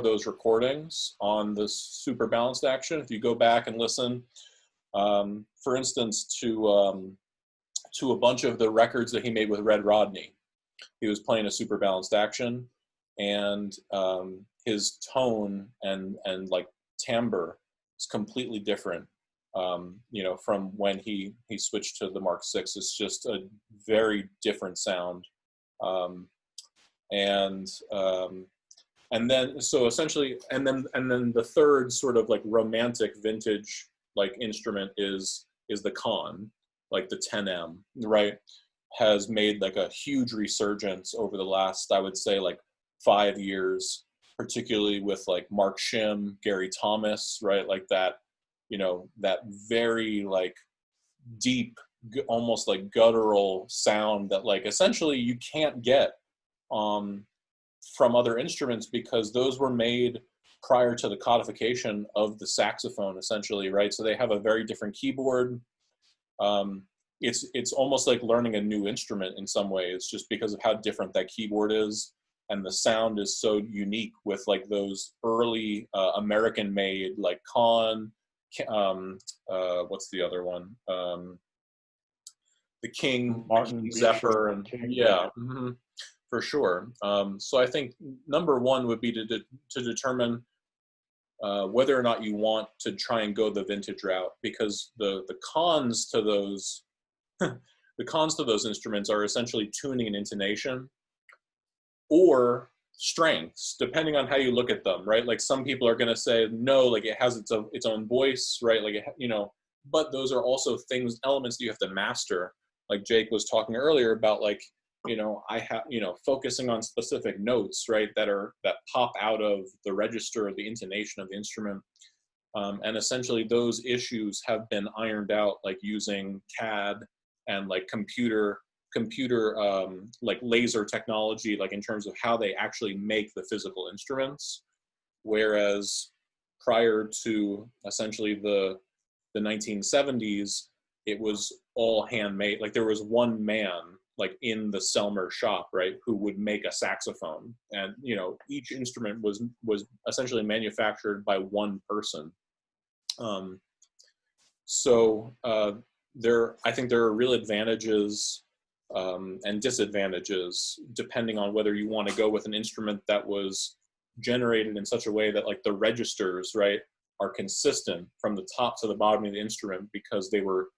those recordings on the Super Balanced Action. If you go back and listen, for instance, to a bunch of the records that he made with Red Rodney, he was playing a Super Balanced Action, and his tone and like timbre is completely different. From when he switched to the Mark VI. It's just a very different sound. And then, so essentially, and then the third sort of like romantic vintage like instrument is the Conn, like the 10M, right? Has made like a huge resurgence over the last, I would say, like 5 years, particularly with like Mark Shim, Gary Thomas, right? Like that, that very like deep, almost like guttural sound that like essentially you can't get from other instruments, because those were made prior to the codification of the saxophone, essentially, right? So they have a very different keyboard. It's almost like learning a new instrument in some ways, just because of how different that keyboard is, and the sound is so unique with like those early American-made like Conn. What's the other one? The King, Martin, Zephyr, and King. yeah, for sure. So I think number one would be to determine whether or not you want to try and go the vintage route, because the cons to those the cons to those instruments are essentially tuning and intonation, or strengths, depending on how you look at them, right? Like some people are going to say, no, like it has its own voice, right? Like, but those are also elements that you have to master. Like Jake was talking earlier about, like, I have, focusing on specific notes, right? That pop out of the register of the intonation of the instrument. And essentially those issues have been ironed out, like using CAD and like computer like laser technology, like in terms of how they actually make the physical instruments. Whereas prior to essentially the 1970s, it was all handmade. Like there was one man like in the Selmer shop, right, who would make a saxophone, and each instrument was essentially manufactured by one person. I think there are real advantages and disadvantages depending on whether you want to go with an instrument that was generated in such a way that like the registers, right, are consistent from the top to the bottom of the instrument, because they were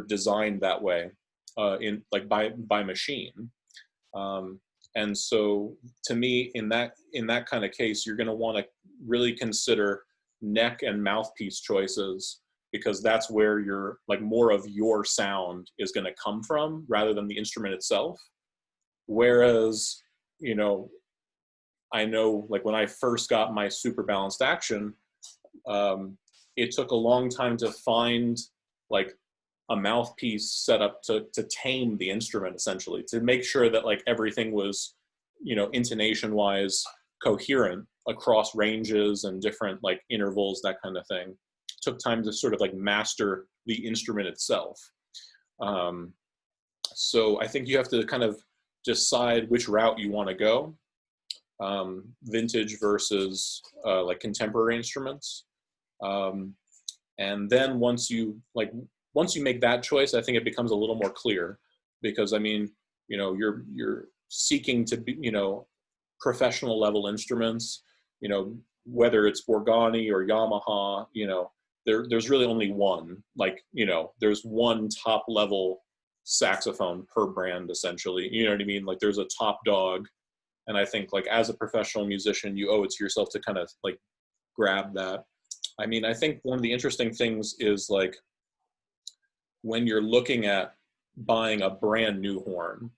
designed that way, in like by machine. And so to me, in that kind of case, you're going to want to really consider neck and mouthpiece choices, because that's where your like more of your sound is going to come from rather than the instrument itself. Whereas, you know, I know like when I first got my super balanced action, it took a long time to find like a mouthpiece set up to tame the instrument, essentially, to make sure that like everything was, you know, intonation wise coherent across ranges and different like intervals, that kind of thing. Took time to sort of like master the instrument itself. So I think you have to kind of decide which route you want to go, vintage versus like contemporary instruments. And then once you make that choice, I think it becomes a little more clear, because I mean, you know, you're seeking to be, you know, professional level instruments, you know, whether it's Borgani or Yamaha, you know, there's really only one, like, you know, there's one top level saxophone per brand, essentially, you know what I mean? Like there's a top dog. And I think like as a professional musician, you owe it to yourself to kind of like grab that. I mean, I think one of the interesting things is like when you're looking at buying a brand new horn,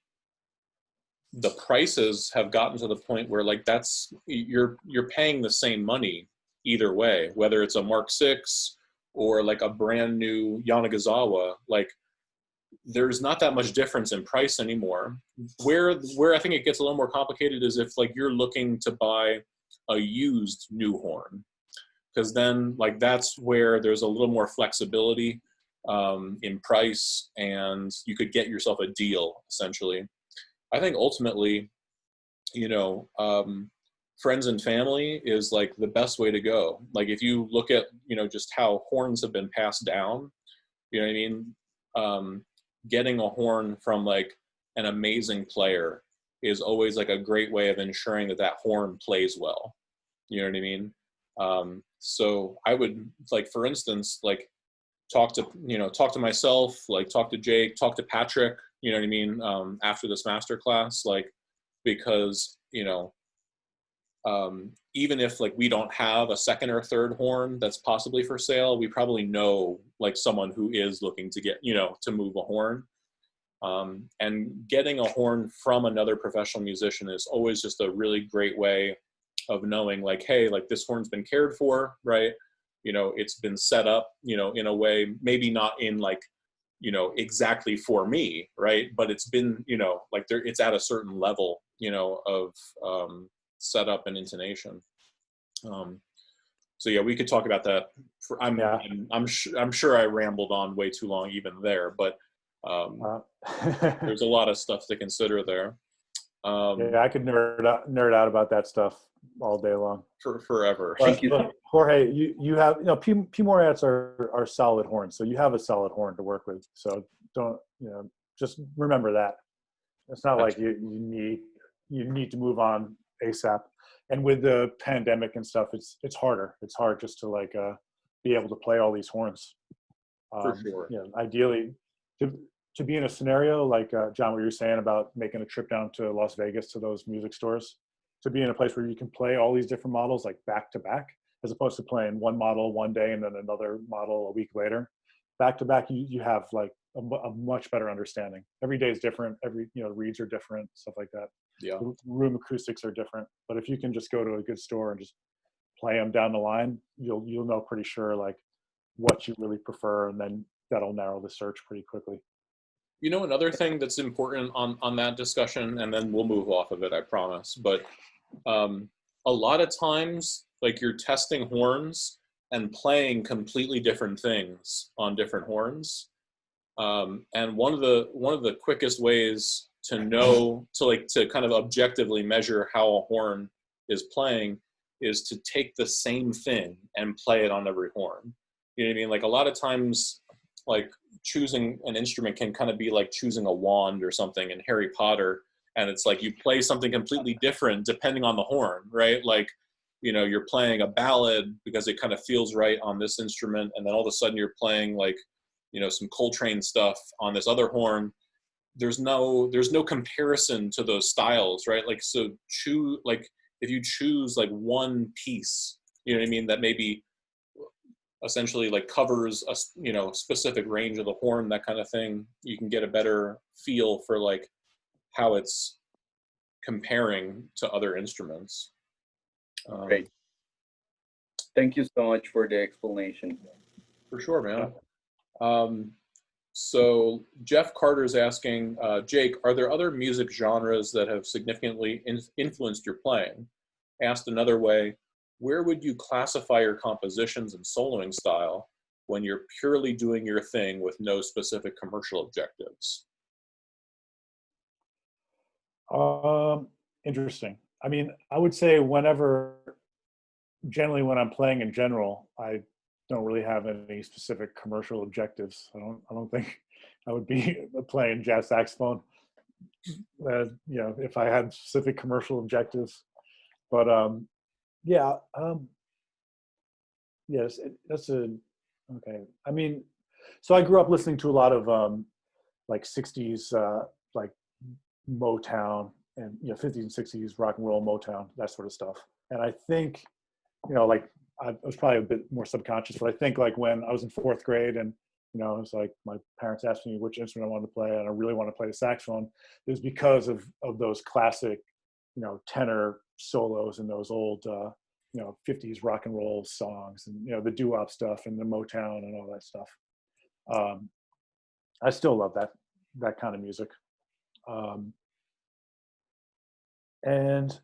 the prices have gotten to the point where like that's, you're paying the same money either way, whether it's a Mark VI or like a brand new Yanagisawa. Like there's not that much difference in price anymore. Where I think it gets a little more complicated is if like you're looking to buy a used new horn, because then like that's where there's a little more flexibility in price, and you could get yourself a deal, essentially. I think ultimately, you know, friends and family is like the best way to go. Like if you look at, you know, just how horns have been passed down, you know what I mean? Getting a horn from like an amazing player is always like a great way of ensuring that that horn plays well. You know what I mean? So I would like, for instance, like talk to myself, like talk to Jake, talk to Patrick, you know what I mean? After this masterclass, like, because, you know, even if like we don't have a second or third horn that's possibly for sale, we probably know like someone who is looking to get, you know, to move a horn. And getting a horn from another professional musician is always just a really great way of knowing like, hey, like this horn's been cared for, right? You know, it's been set up, you know, in a way, maybe not in like, you know, exactly for me, right? But it's been, you know, like there, it's at a certain level, you know, of setup and intonation. So yeah, we could talk about that. I'm sure I rambled on way too long even there, but there's a lot of stuff to consider there. Yeah, I could nerd out about that stuff all day long. For forever. Thank you. But Jorge, you have, you know, P. Moriarts are solid horns, so you have a solid horn to work with. So don't, you know, just remember that. It's not like you need to move on ASAP. And with the pandemic and stuff, it's harder. It's hard just to like be able to play all these horns. For sure. You know, ideally, to be in a scenario like John, what you were saying about making a trip down to Las Vegas to those music stores, to be in a place where you can play all these different models like back to back, as opposed to playing one model one day and then another model a week later. Back to back, you have like a much better understanding. Every day is different. Every, you know, reeds are different, stuff like that. Yeah. The room acoustics are different. But if you can just go to a good store and just play them down the line, you'll know pretty sure like what you really prefer, and then that'll narrow the search pretty quickly. You know, another thing that's important on that discussion, and then we'll move off of it, I promise, but a lot of times, like you're testing horns and playing completely different things on different horns. And one of the quickest ways to know, to kind of objectively measure how a horn is playing is to take the same thing and play it on every horn. You know what I mean? Like a lot of times, like choosing an instrument can kind of be like choosing a wand or something in Harry Potter. And it's like you play something completely different depending on the horn, right? Like, you know, you're playing a ballad because it kind of feels right on this instrument. And then all of a sudden you're playing like, some Coltrane stuff on this other horn, there's no comparison to those styles, right? Like, so if you choose like one piece, you know what I mean, that maybe essentially like covers a specific range of the horn, that kind of thing, you can get a better feel for like how it's comparing to other instruments. Great. Thank you so much for the explanation. For sure, man. So Jeff Carter's asking, Jake, are there other music genres that have significantly influenced your playing? Asked another way, where would you classify your compositions and soloing style when you're purely doing your thing with no specific commercial objectives? Interesting. I mean, I would say generally when I'm playing in general, I don't really have any specific commercial objectives. I don't think I would be playing jazz saxophone, if I had specific commercial objectives. But yes, okay. I mean, so I grew up listening to a lot of like 60s, like Motown and 50s and 60s rock and roll, Motown, that sort of stuff. And I think, like I was probably a bit more subconscious, but I think like when I was in 4th grade and it was like my parents asked me which instrument I wanted to play, and I really wanted to play the saxophone, it was because of those classic tenor solos and those old 50s rock and roll songs, and the doo-wop stuff and the Motown and all that stuff. I still love that kind of music. And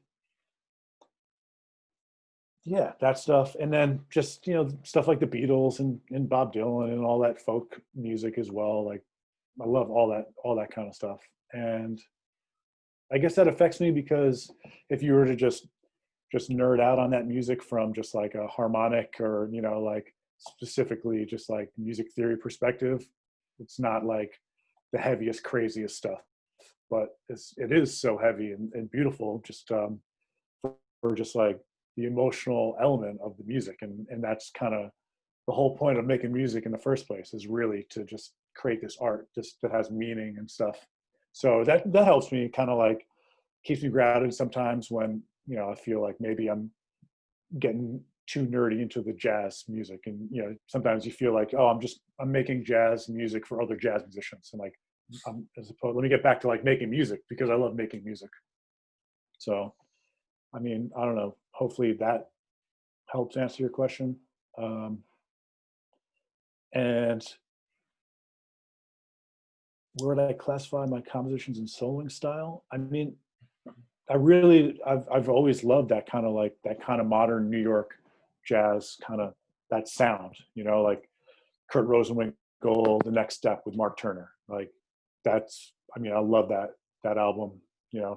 yeah, that stuff. And then just, stuff like the Beatles and Bob Dylan and all that folk music as well. Like I love all that kind of stuff. And I guess that affects me because if you were to just nerd out on that music from just like a harmonic or, like specifically just like music theory perspective, it's not like the heaviest, craziest stuff, but it is so heavy and beautiful just for just like the emotional element of the music. And that's kind of the whole point of making music in the first place, is really to just create this art just that has meaning and stuff. So that helps me, kind of like keeps me grounded sometimes when, I feel like maybe I'm getting too nerdy into the jazz music. And, sometimes you feel like, oh, I'm making jazz music for other jazz musicians. And like, let me get back to like making music because I love making music. So, I mean, I don't know, hopefully that helps answer your question. And where would I classify my compositions and soloing style? I mean, I've always loved that kind of modern New York jazz, kind of that sound, like Kurt Rosenwinkel, The Next Step with Mark Turner. Like I love that album,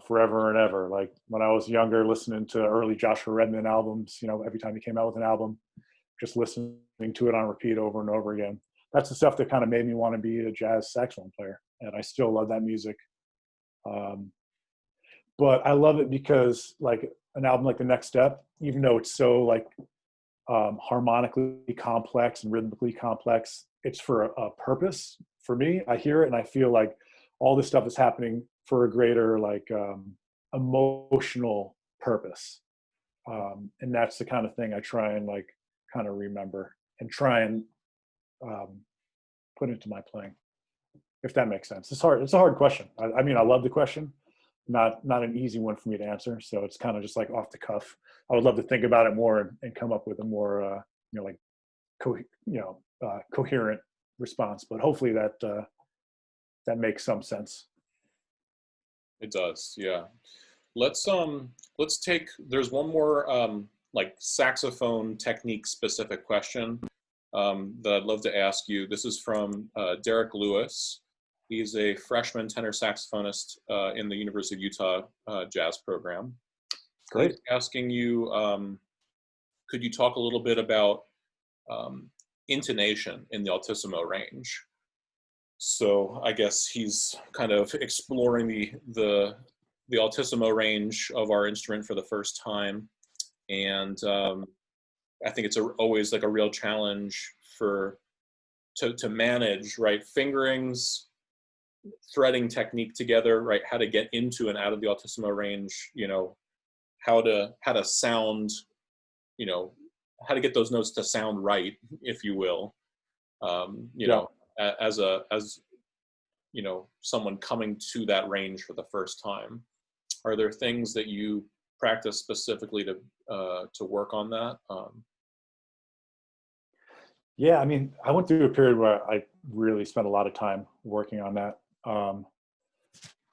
forever and ever. Like when I was younger, listening to early Joshua Redman albums, every time he came out with an album, just listening to it on repeat over and over again. That's the stuff that kind of made me want to be a jazz saxophone player. And I still love that music. But I love it because like an album like The Next Step, even though it's so like harmonically complex and rhythmically complex, it's for a purpose for me. I hear it and I feel like all this stuff is happening for a greater like emotional purpose. And that's the kind of thing I try and like kind of remember and try and put into my playing, if that makes sense. It's hard. It's a hard question. I mean, I love the question. Not an easy one for me to answer. So it's kind of just like off the cuff. I would love to think about it more and come up with a more, coherent response. But hopefully that makes some sense. It does, yeah. Let's take. There's one more like saxophone technique specific question that I'd love to ask you. This is from Derek Lewis. He's a freshman tenor saxophonist in the University of Utah jazz program. Great. He's asking you, could you talk a little bit about intonation in the altissimo range? So I guess he's kind of exploring the altissimo range of our instrument for the first time. And I think it's always like a real challenge for to manage, right, fingerings, threading technique together, right, how to get into and out of the altissimo range, you know, how to sound, you know, how to get those notes to sound right, if you will, you know, as you know, someone coming to that range for the first time. Are there things that you practice specifically to work on that? Yeah, I mean, I went through a period where I really spent a lot of time working on that.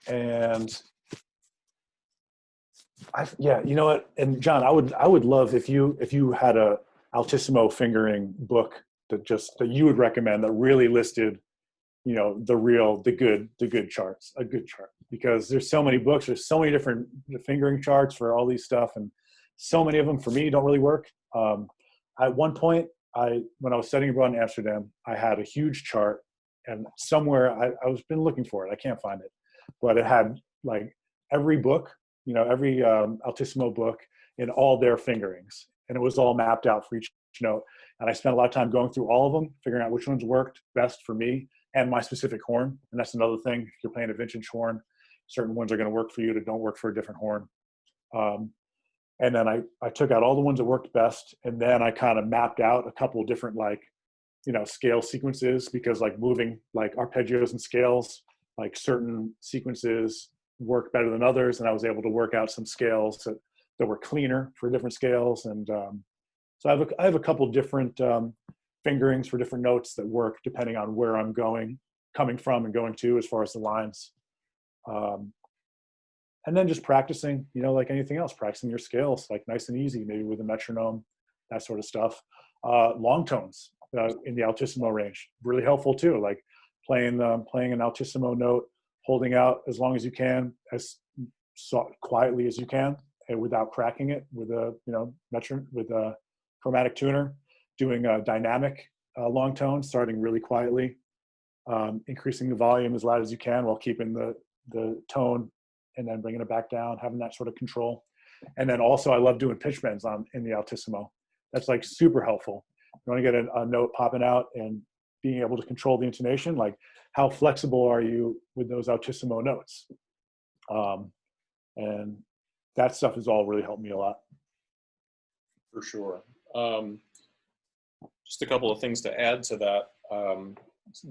And yeah, you know what? And John, I would love if you had a altissimo fingering book that you would recommend that really listed, you know, the good charts, a good chart, because there's so many books, there's so many different fingering charts for all these stuff, and so many of them for me don't really work. At one point, when I was studying abroad in Amsterdam, I had a huge chart, and somewhere I was been looking for it. I can't find it, but it had like every book, you know, every altissimo book in all their fingerings, and it was all mapped out for each note. And I spent a lot of time going through all of them, figuring out which ones worked best for me and my specific horn. And that's another thing. If you're playing a vintage horn, certain ones are going to work for you that don't work for a different horn. And then I took out all the ones that worked best, and then I kind of mapped out a couple of different, like, you know, scale sequences, because like moving like arpeggios and scales, like certain sequences work better than others, and I was able to work out some scales that were cleaner for different scales. And so I have a couple different fingerings for different notes that work depending on where I'm coming from and going to as far as the lines. And then just practicing, you know, like anything else, practicing your scales, like nice and easy, maybe with a metronome, that sort of stuff. Long tones in the altissimo range, really helpful too. Like playing an altissimo note, holding out as long as you can, as quietly as you can, and without cracking it with a, you know, with a chromatic tuner, doing a dynamic long tone, starting really quietly, increasing the volume as loud as you can while keeping the tone, and then bringing it back down, having that sort of control. And then also I love doing pitch bends in the altissimo. That's like super helpful. You want to get a note popping out and being able to control the intonation, like how flexible are you with those altissimo notes? And that stuff has all really helped me a lot. For sure. Just a couple of things to add to that.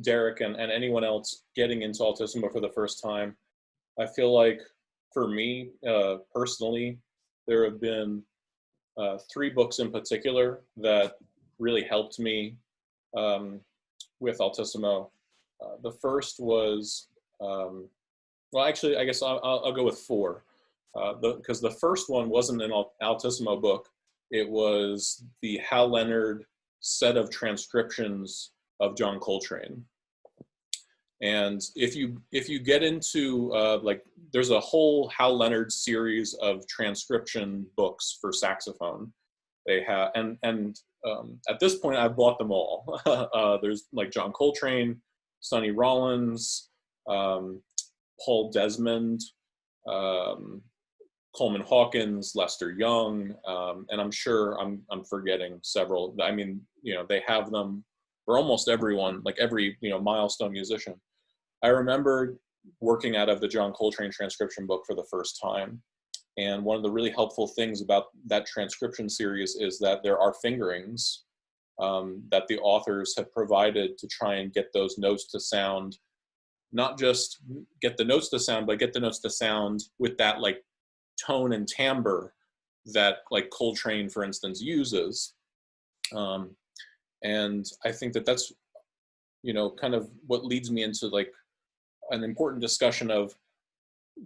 Derek and anyone else getting into altissimo for the first time, I feel like for me personally, there have been 3 books in particular that really helped me with altissimo. The first was, well, actually, I guess I'll go with 4, because the first one wasn't an altissimo book. It was the Hal Leonard set of transcriptions of John Coltrane. And if you get into like, there's a whole Hal Leonard series of transcription books for saxophone. They have, and at this point I've bought them all. There's like John Coltrane, Sonny Rollins, Paul Desmond, Coleman Hawkins, Lester Young, and I'm sure I'm forgetting several. I mean, you know, they have them for almost everyone, like every, you know, milestone musician. I remember working out of the John Coltrane transcription book for the first time. And one of the really helpful things about that transcription series is that there are fingerings that the authors have provided to try and get those notes to sound, not just get the notes to sound, but get the notes to sound with that like tone and timbre that like Coltrane, for instance, uses. And I think that that's, you know, kind of what leads me into like an important discussion of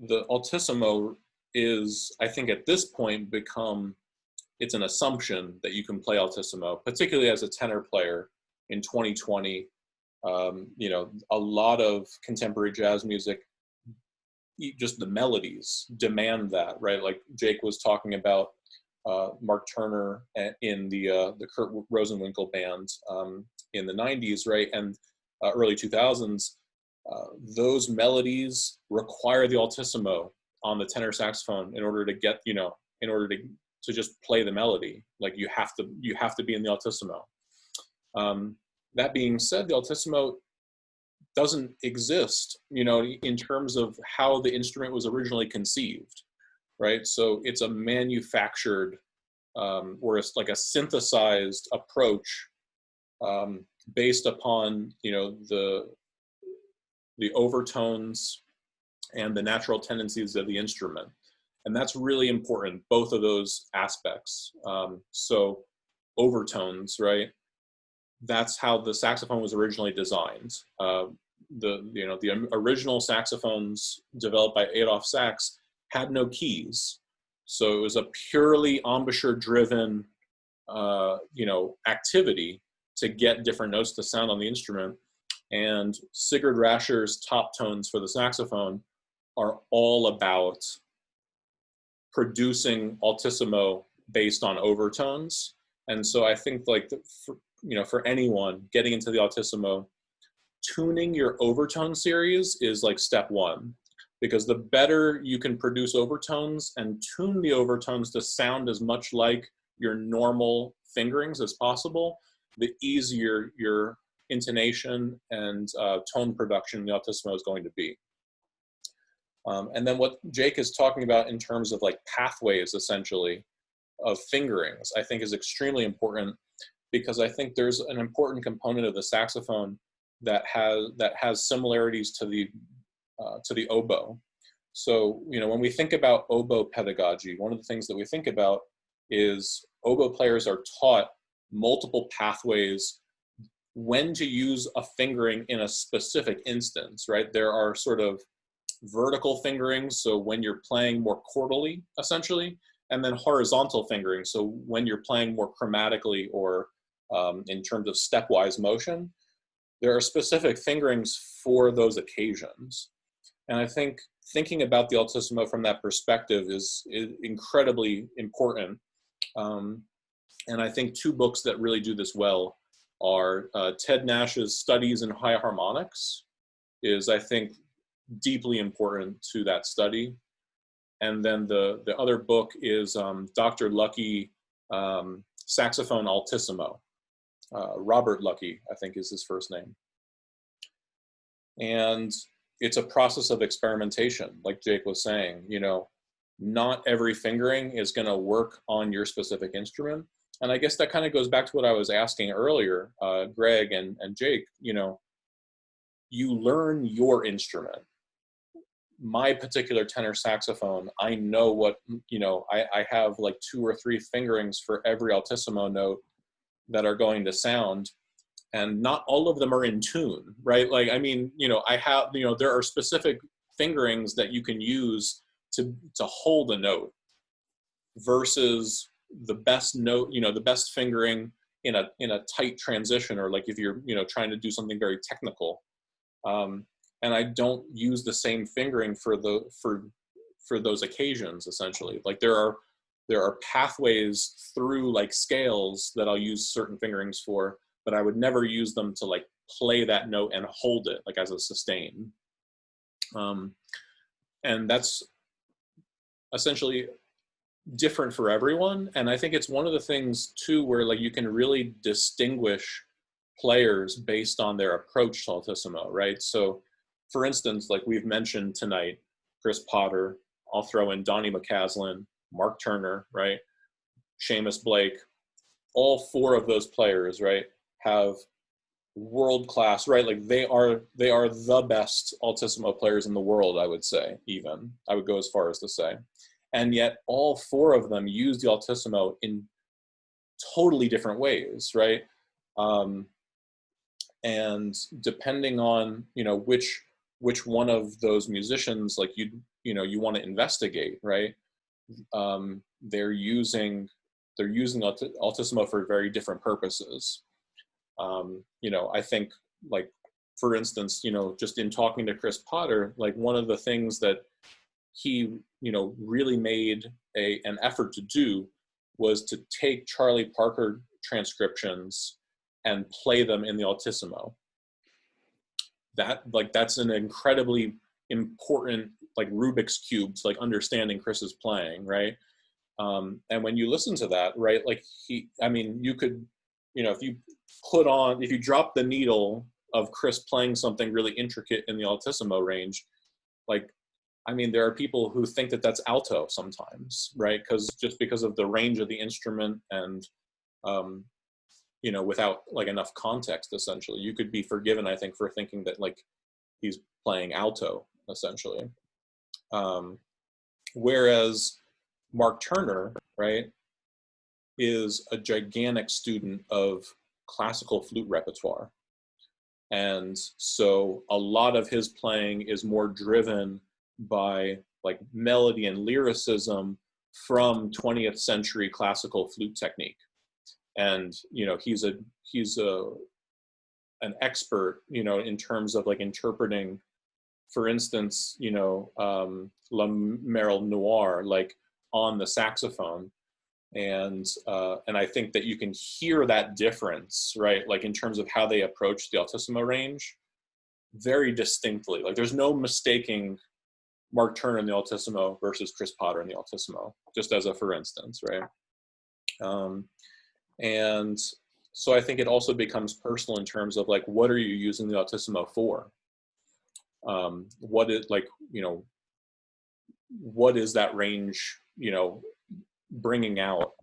the altissimo is, I think at this point it's an assumption that you can play altissimo, particularly as a tenor player in 2020. You know, a lot of contemporary jazz music, just the melodies demand that, right? Like Jake was talking about Mark Turner in the Kurt Rosenwinkel band in the 90s, right? And early 2000s, those melodies require the altissimo on the tenor saxophone in order to get, you know, in order to just play the melody. Like you have to be in the altissimo. That being said, the altissimo doesn't exist, you know, in terms of how the instrument was originally conceived, right? So it's a manufactured, or it's like a synthesized approach based upon, you know, the overtones and the natural tendencies of the instrument. And that's really important, both of those aspects. So overtones, right? That's how the saxophone was originally designed. The original saxophones developed by Adolph Sax had no keys. So it was a purely embouchure-driven, activity to get different notes to sound on the instrument. And Sigurd Rascher's top tones for the saxophone are all about producing altissimo based on overtones. And so I think, like, for anyone getting into the altissimo, tuning your overtone series is like step one, because the better you can produce overtones and tune the overtones to sound as much like your normal fingerings as possible, the easier your intonation and tone production in the altissimo is going to be. And then what Jake is talking about in terms of like pathways, essentially, of fingerings, I think is extremely important, because I think there's an important component of the saxophone that has similarities to the oboe. So, you know, when we think about oboe pedagogy, one of the things that we think about is oboe players are taught multiple pathways when to use a fingering in a specific instance, right? There are sort of vertical fingerings, so when you're playing more chordally, essentially, and then horizontal fingering, so when you're playing more chromatically or in terms of stepwise motion. There are specific fingerings for those occasions. And I think thinking about the altissimo from that perspective is incredibly important. And I think two books that really do this well are Ted Nash's Studies in High Harmonics is, I think, deeply important to that study. And then the other book is Dr. Lucky, Saxophone Altissimo. Robert Lucky, I think is his first name. And it's a process of experimentation, like Jake was saying. You know, not every fingering is going to work on your specific instrument. And I guess that kind of goes back to what I was asking earlier, Greg and Jake. You know, you learn your instrument. My particular tenor saxophone, I know what, you know, I have like 2 or 3 fingerings for every altissimo note that are going to sound, and not all of them are in tune, right? Like, I mean, you know, I have, you know, there are specific fingerings that you can use to hold a note versus the best note, you know, the best fingering in a tight transition, or like if you're, you know, trying to do something very technical. And I don't use the same fingering for those occasions, essentially. Like there are pathways through like scales that I'll use certain fingerings for, but I would never use them to like play that note and hold it like as a sustain. And that's essentially different for everyone. And I think it's one of the things too, where like you can really distinguish players based on their approach to altissimo, right? So for instance, like we've mentioned tonight, Chris Potter, I'll throw in Donnie McCaslin, Mark Turner, right? Seamus Blake, all 4 of those players, right, have world-class, right? Like they are the best altissimo players in the world, I would say, even. I would go as far as to say. And yet all 4 of them use the altissimo in totally different ways, right? And depending on, you know, which one of those musicians, like you know, you want to investigate, right? They're using altissimo for very different purposes. You know, I think, like, for instance, you know, just in talking to Chris Potter, like one of the things that he, you know, really made an effort to do was to take Charlie Parker transcriptions and play them in the altissimo. That's an incredibly important, like, Rubik's Cube to like understanding Chris's playing, right? And when you listen to that, right, like you could, you know, if you if you drop the needle of Chris playing something really intricate in the altissimo range, like, I mean, there are people who think that that's alto sometimes, right? Because of the range of the instrument and, you know, without like enough context, essentially, you could be forgiven, I think, for thinking that like he's playing alto, essentially. Whereas Mark Turner, right, is a gigantic student of classical flute repertoire. And so a lot of his playing is more driven by like melody and lyricism from 20th century classical flute technique. And, you know, he's an expert, you know, in terms of like interpreting, for instance, you know, La Merle Noir, like on the saxophone. And I think that you can hear that difference, right? Like in terms of how they approach the altissimo range very distinctly. Like there's no mistaking Mark Turner in the altissimo versus Chris Potter in the altissimo, just as a for instance, right? And so I think it also becomes personal in terms of like, what are you using the altissimo for? What is like, you know, what is that range, you know, bringing out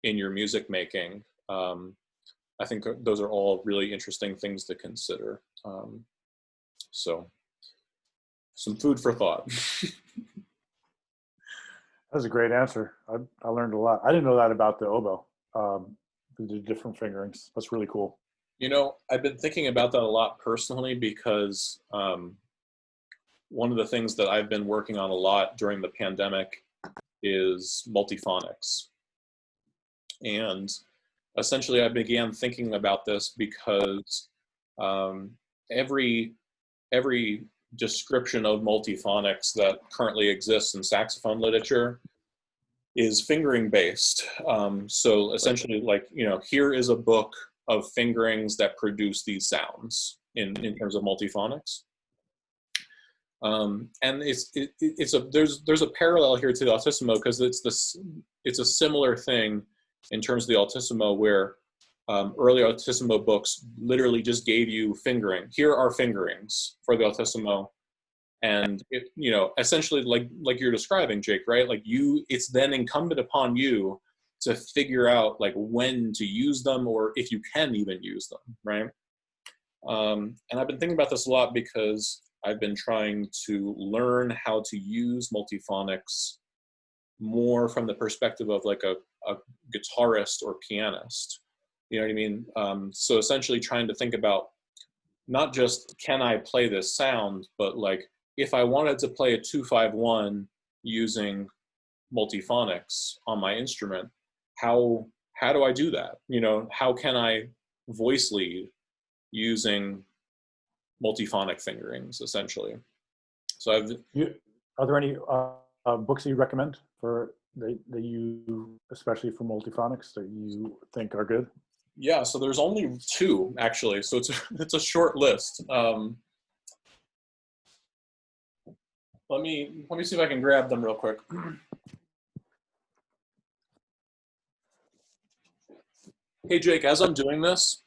in your music making? I think those are all really interesting things to consider. So some food for thought. That's a great answer. I learned a lot. I didn't know that about the oboe, the different fingerings. That's really cool. You know, I've been thinking about that a lot personally because one of the things that I've been working on a lot during the pandemic is multiphonics. And essentially I began thinking about this because every description of multiphonics that currently exists in saxophone literature is fingering based. So essentially, like, you know, here is a book of fingerings that produce these sounds in terms of multiphonics. And there's a parallel here to the altissimo because it's a similar thing in terms of the altissimo where early altissimo books literally just gave you fingering. Here are fingerings for the altissimo, and it, you know, essentially like you're describing, Jake, right? Like it's then incumbent upon you to figure out like when to use them or if you can even use them, right? And I've been thinking about this a lot because I've been trying to learn how to use multiphonics more from the perspective of like a guitarist or pianist. You know what I mean? So essentially trying to think about not just can I play this sound, but like if I wanted to play a 2-5-1 using multiphonics on my instrument, how do I do that? You know, how can I voice lead using multiphonic fingerings, essentially? So Are there any books that you recommend for that you, especially for multiphonics, that you think are good? Yeah, so there's only 2 actually, so it's a short list. Let me see if I can grab them real quick. Hey Jake, as I'm doing this,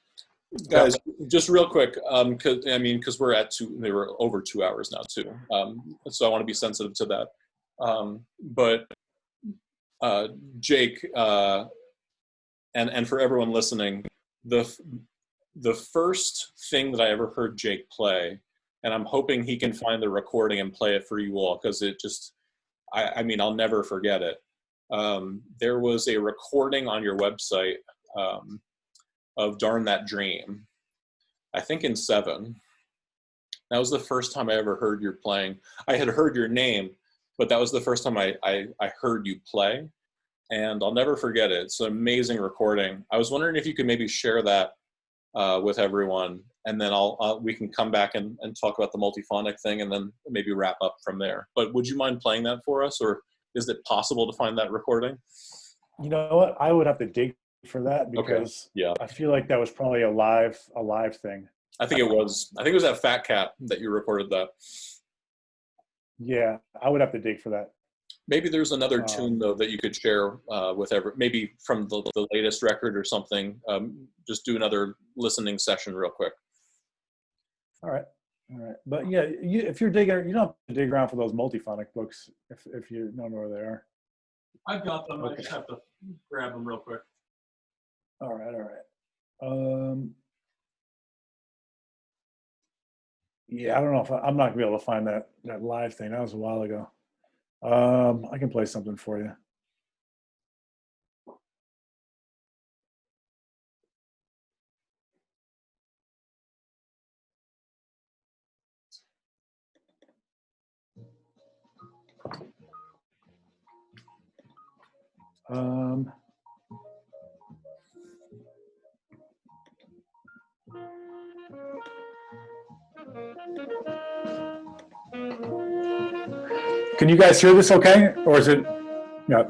guys, just real quick, because we're at 2, they were over 2 hours now too. So I want to be sensitive to that. But Jake, and for everyone listening, the first thing that I ever heard Jake play, and I'm hoping he can find the recording and play it for you all, because it just, I mean, I'll never forget it. There was a recording on your website of Darn That Dream, I think in 7. That was the first time I ever heard you playing. I had heard your name, but that was the first time I heard you play. And I'll never forget it. It's an amazing recording. I was wondering if you could maybe share that with everyone, and then we can come back and talk about the multiphonic thing, and then maybe wrap up from there. But would you mind playing that for us, or is it possible to find that recording? You know what? I would have to dig for that because yeah, I feel like that was probably a live thing. I think it was. I think it was at Fat Cat that you recorded that. Yeah, I would have to dig for that. Maybe there's another tune though that you could share with maybe from the latest record or something. Just do another listening session real quick. All right. But yeah, if you're digging, you don't have to dig around for those multiphonic books if you don't know where they are. I've got them. Okay. I just have to grab them real quick. All right. Yeah, I don't know if I'm not gonna be able to find that live thing. That was a while ago. I can play something for you. Can you guys hear this okay? Or is it, yeah.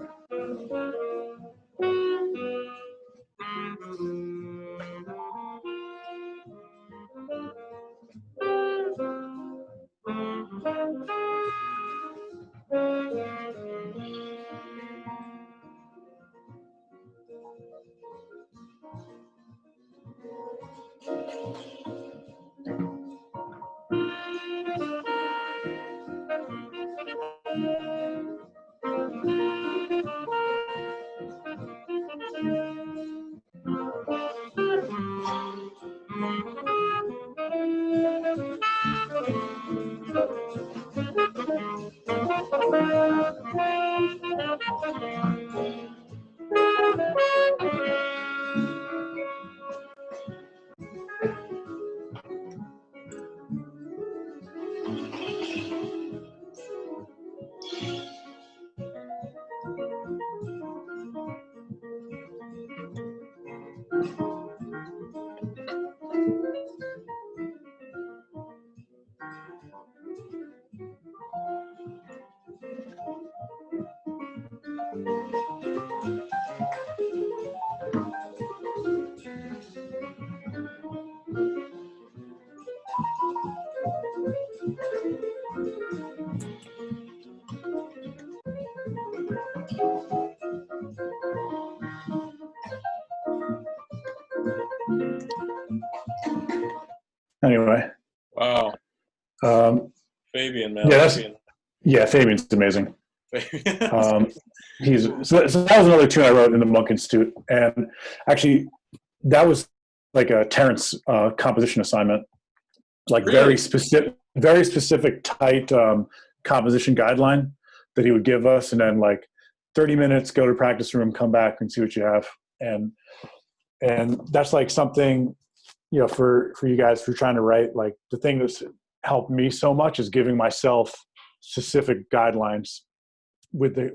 Anyway. Wow. Fabian, man. Yeah, Fabian's amazing. So that was another tune I wrote in the Monk Institute, and actually that was like a Terrence composition assignment, like really? very specific, tight composition guideline that he would give us, and then like 30 minutes, go to practice room, come back and see what you have, and that's like something, you know, for you guys who are trying to write, like the thing that's helped me so much is giving myself specific guidelines with the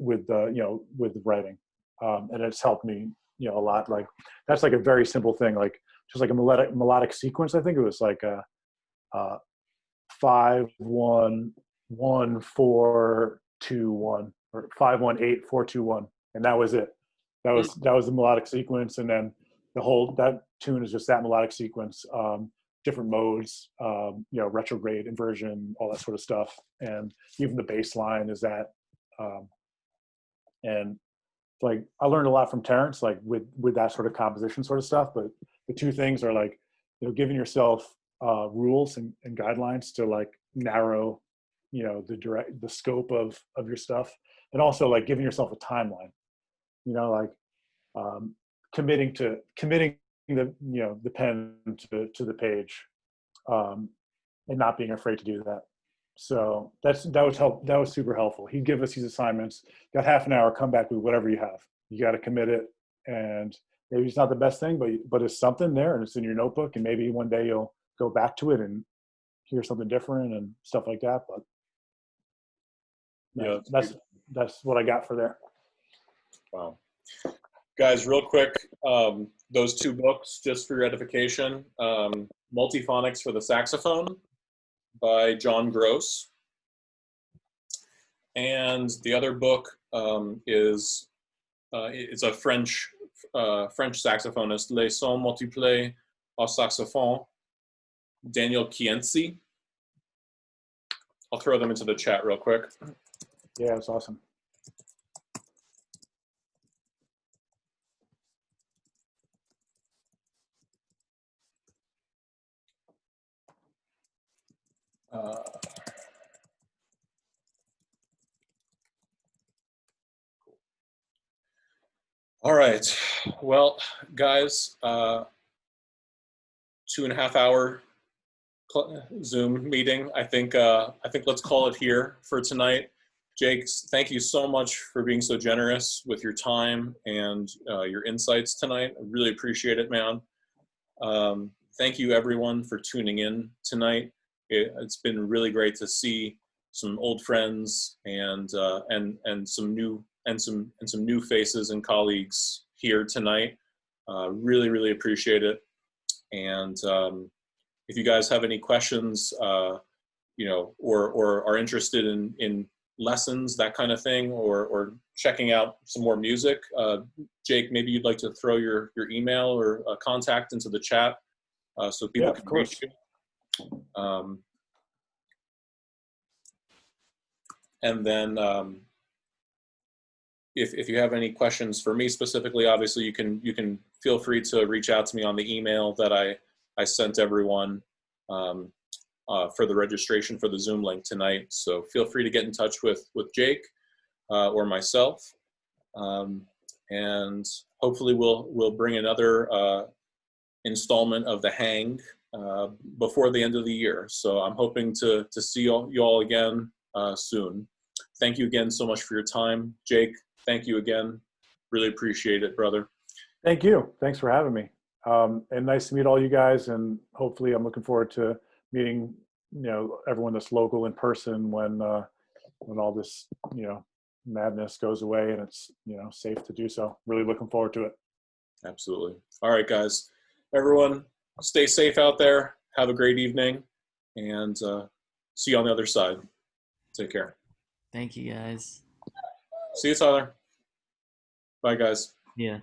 writing, and it's helped me, you know, a lot. Like that's like a very simple thing, like just like a melodic sequence. I think it was like a 5-1-1-4-2-1 or 5-1-8-4-2-1, and that was it. That was the melodic sequence, and then that tune is just that melodic sequence. Different modes, you know, retrograde, inversion, all that sort of stuff, and even the bass line is that. And like I learned a lot from Terrence, like with that sort of composition sort of stuff. But the two things are like, you know, giving yourself rules and guidelines to like narrow, you know, the scope of your stuff, and also like giving yourself a timeline. You know, like committing the, you know, the pen to the page, and not being afraid to do that. So that was super helpful. He'd give us these assignments, got half an hour, come back with whatever you have. You got to commit it, and maybe it's not the best thing, but it's something there, and it's in your notebook, and maybe one day you'll go back to it and hear something different and stuff like that. But yeah, that's what I got for there. Wow. Guys, real quick, those two books, just for your edification, Multiphonics for the Saxophone by John Gross. And the other book is it's a French saxophonist, Les Sons Multiples au Saxophone, Daniel Kienzi. I'll throw them into the chat real quick. Yeah, that's awesome. All right. Well, guys, 2.5 hour Zoom meeting. I think let's call it here for tonight. Jake, thank you so much for being so generous with your time and your insights tonight. I really appreciate it, man. Thank you everyone for tuning in tonight. It's been really great to see some old friends and some new faces and colleagues here tonight. Really appreciate it. And if you guys have any questions, you know, or are interested in lessons, that kind of thing, or checking out some more music, Jake, maybe you'd like to throw your email or contact into the chat so people can reach you. And then if you have any questions for me specifically, obviously you can feel free to reach out to me on the email that I sent everyone for the registration for the Zoom link tonight. So feel free to get in touch with Jake or myself, and hopefully we'll bring another installment of the Hang before the end of the year. So I'm hoping to see you all again soon. Thank you again so much for your time, Jake. Thank you again. Really appreciate it, brother. Thank you. Thanks for having me. And nice to meet all you guys. And hopefully I'm looking forward to meeting, you know, everyone that's local in person when all this, you know, madness goes away and it's, you know, safe to do so. Really looking forward to it. Absolutely. All right, guys. Everyone, stay safe out there. Have a great evening, and see you on the other side. Take care. Thank you, guys. See you, Tyler. Bye, guys. Yeah.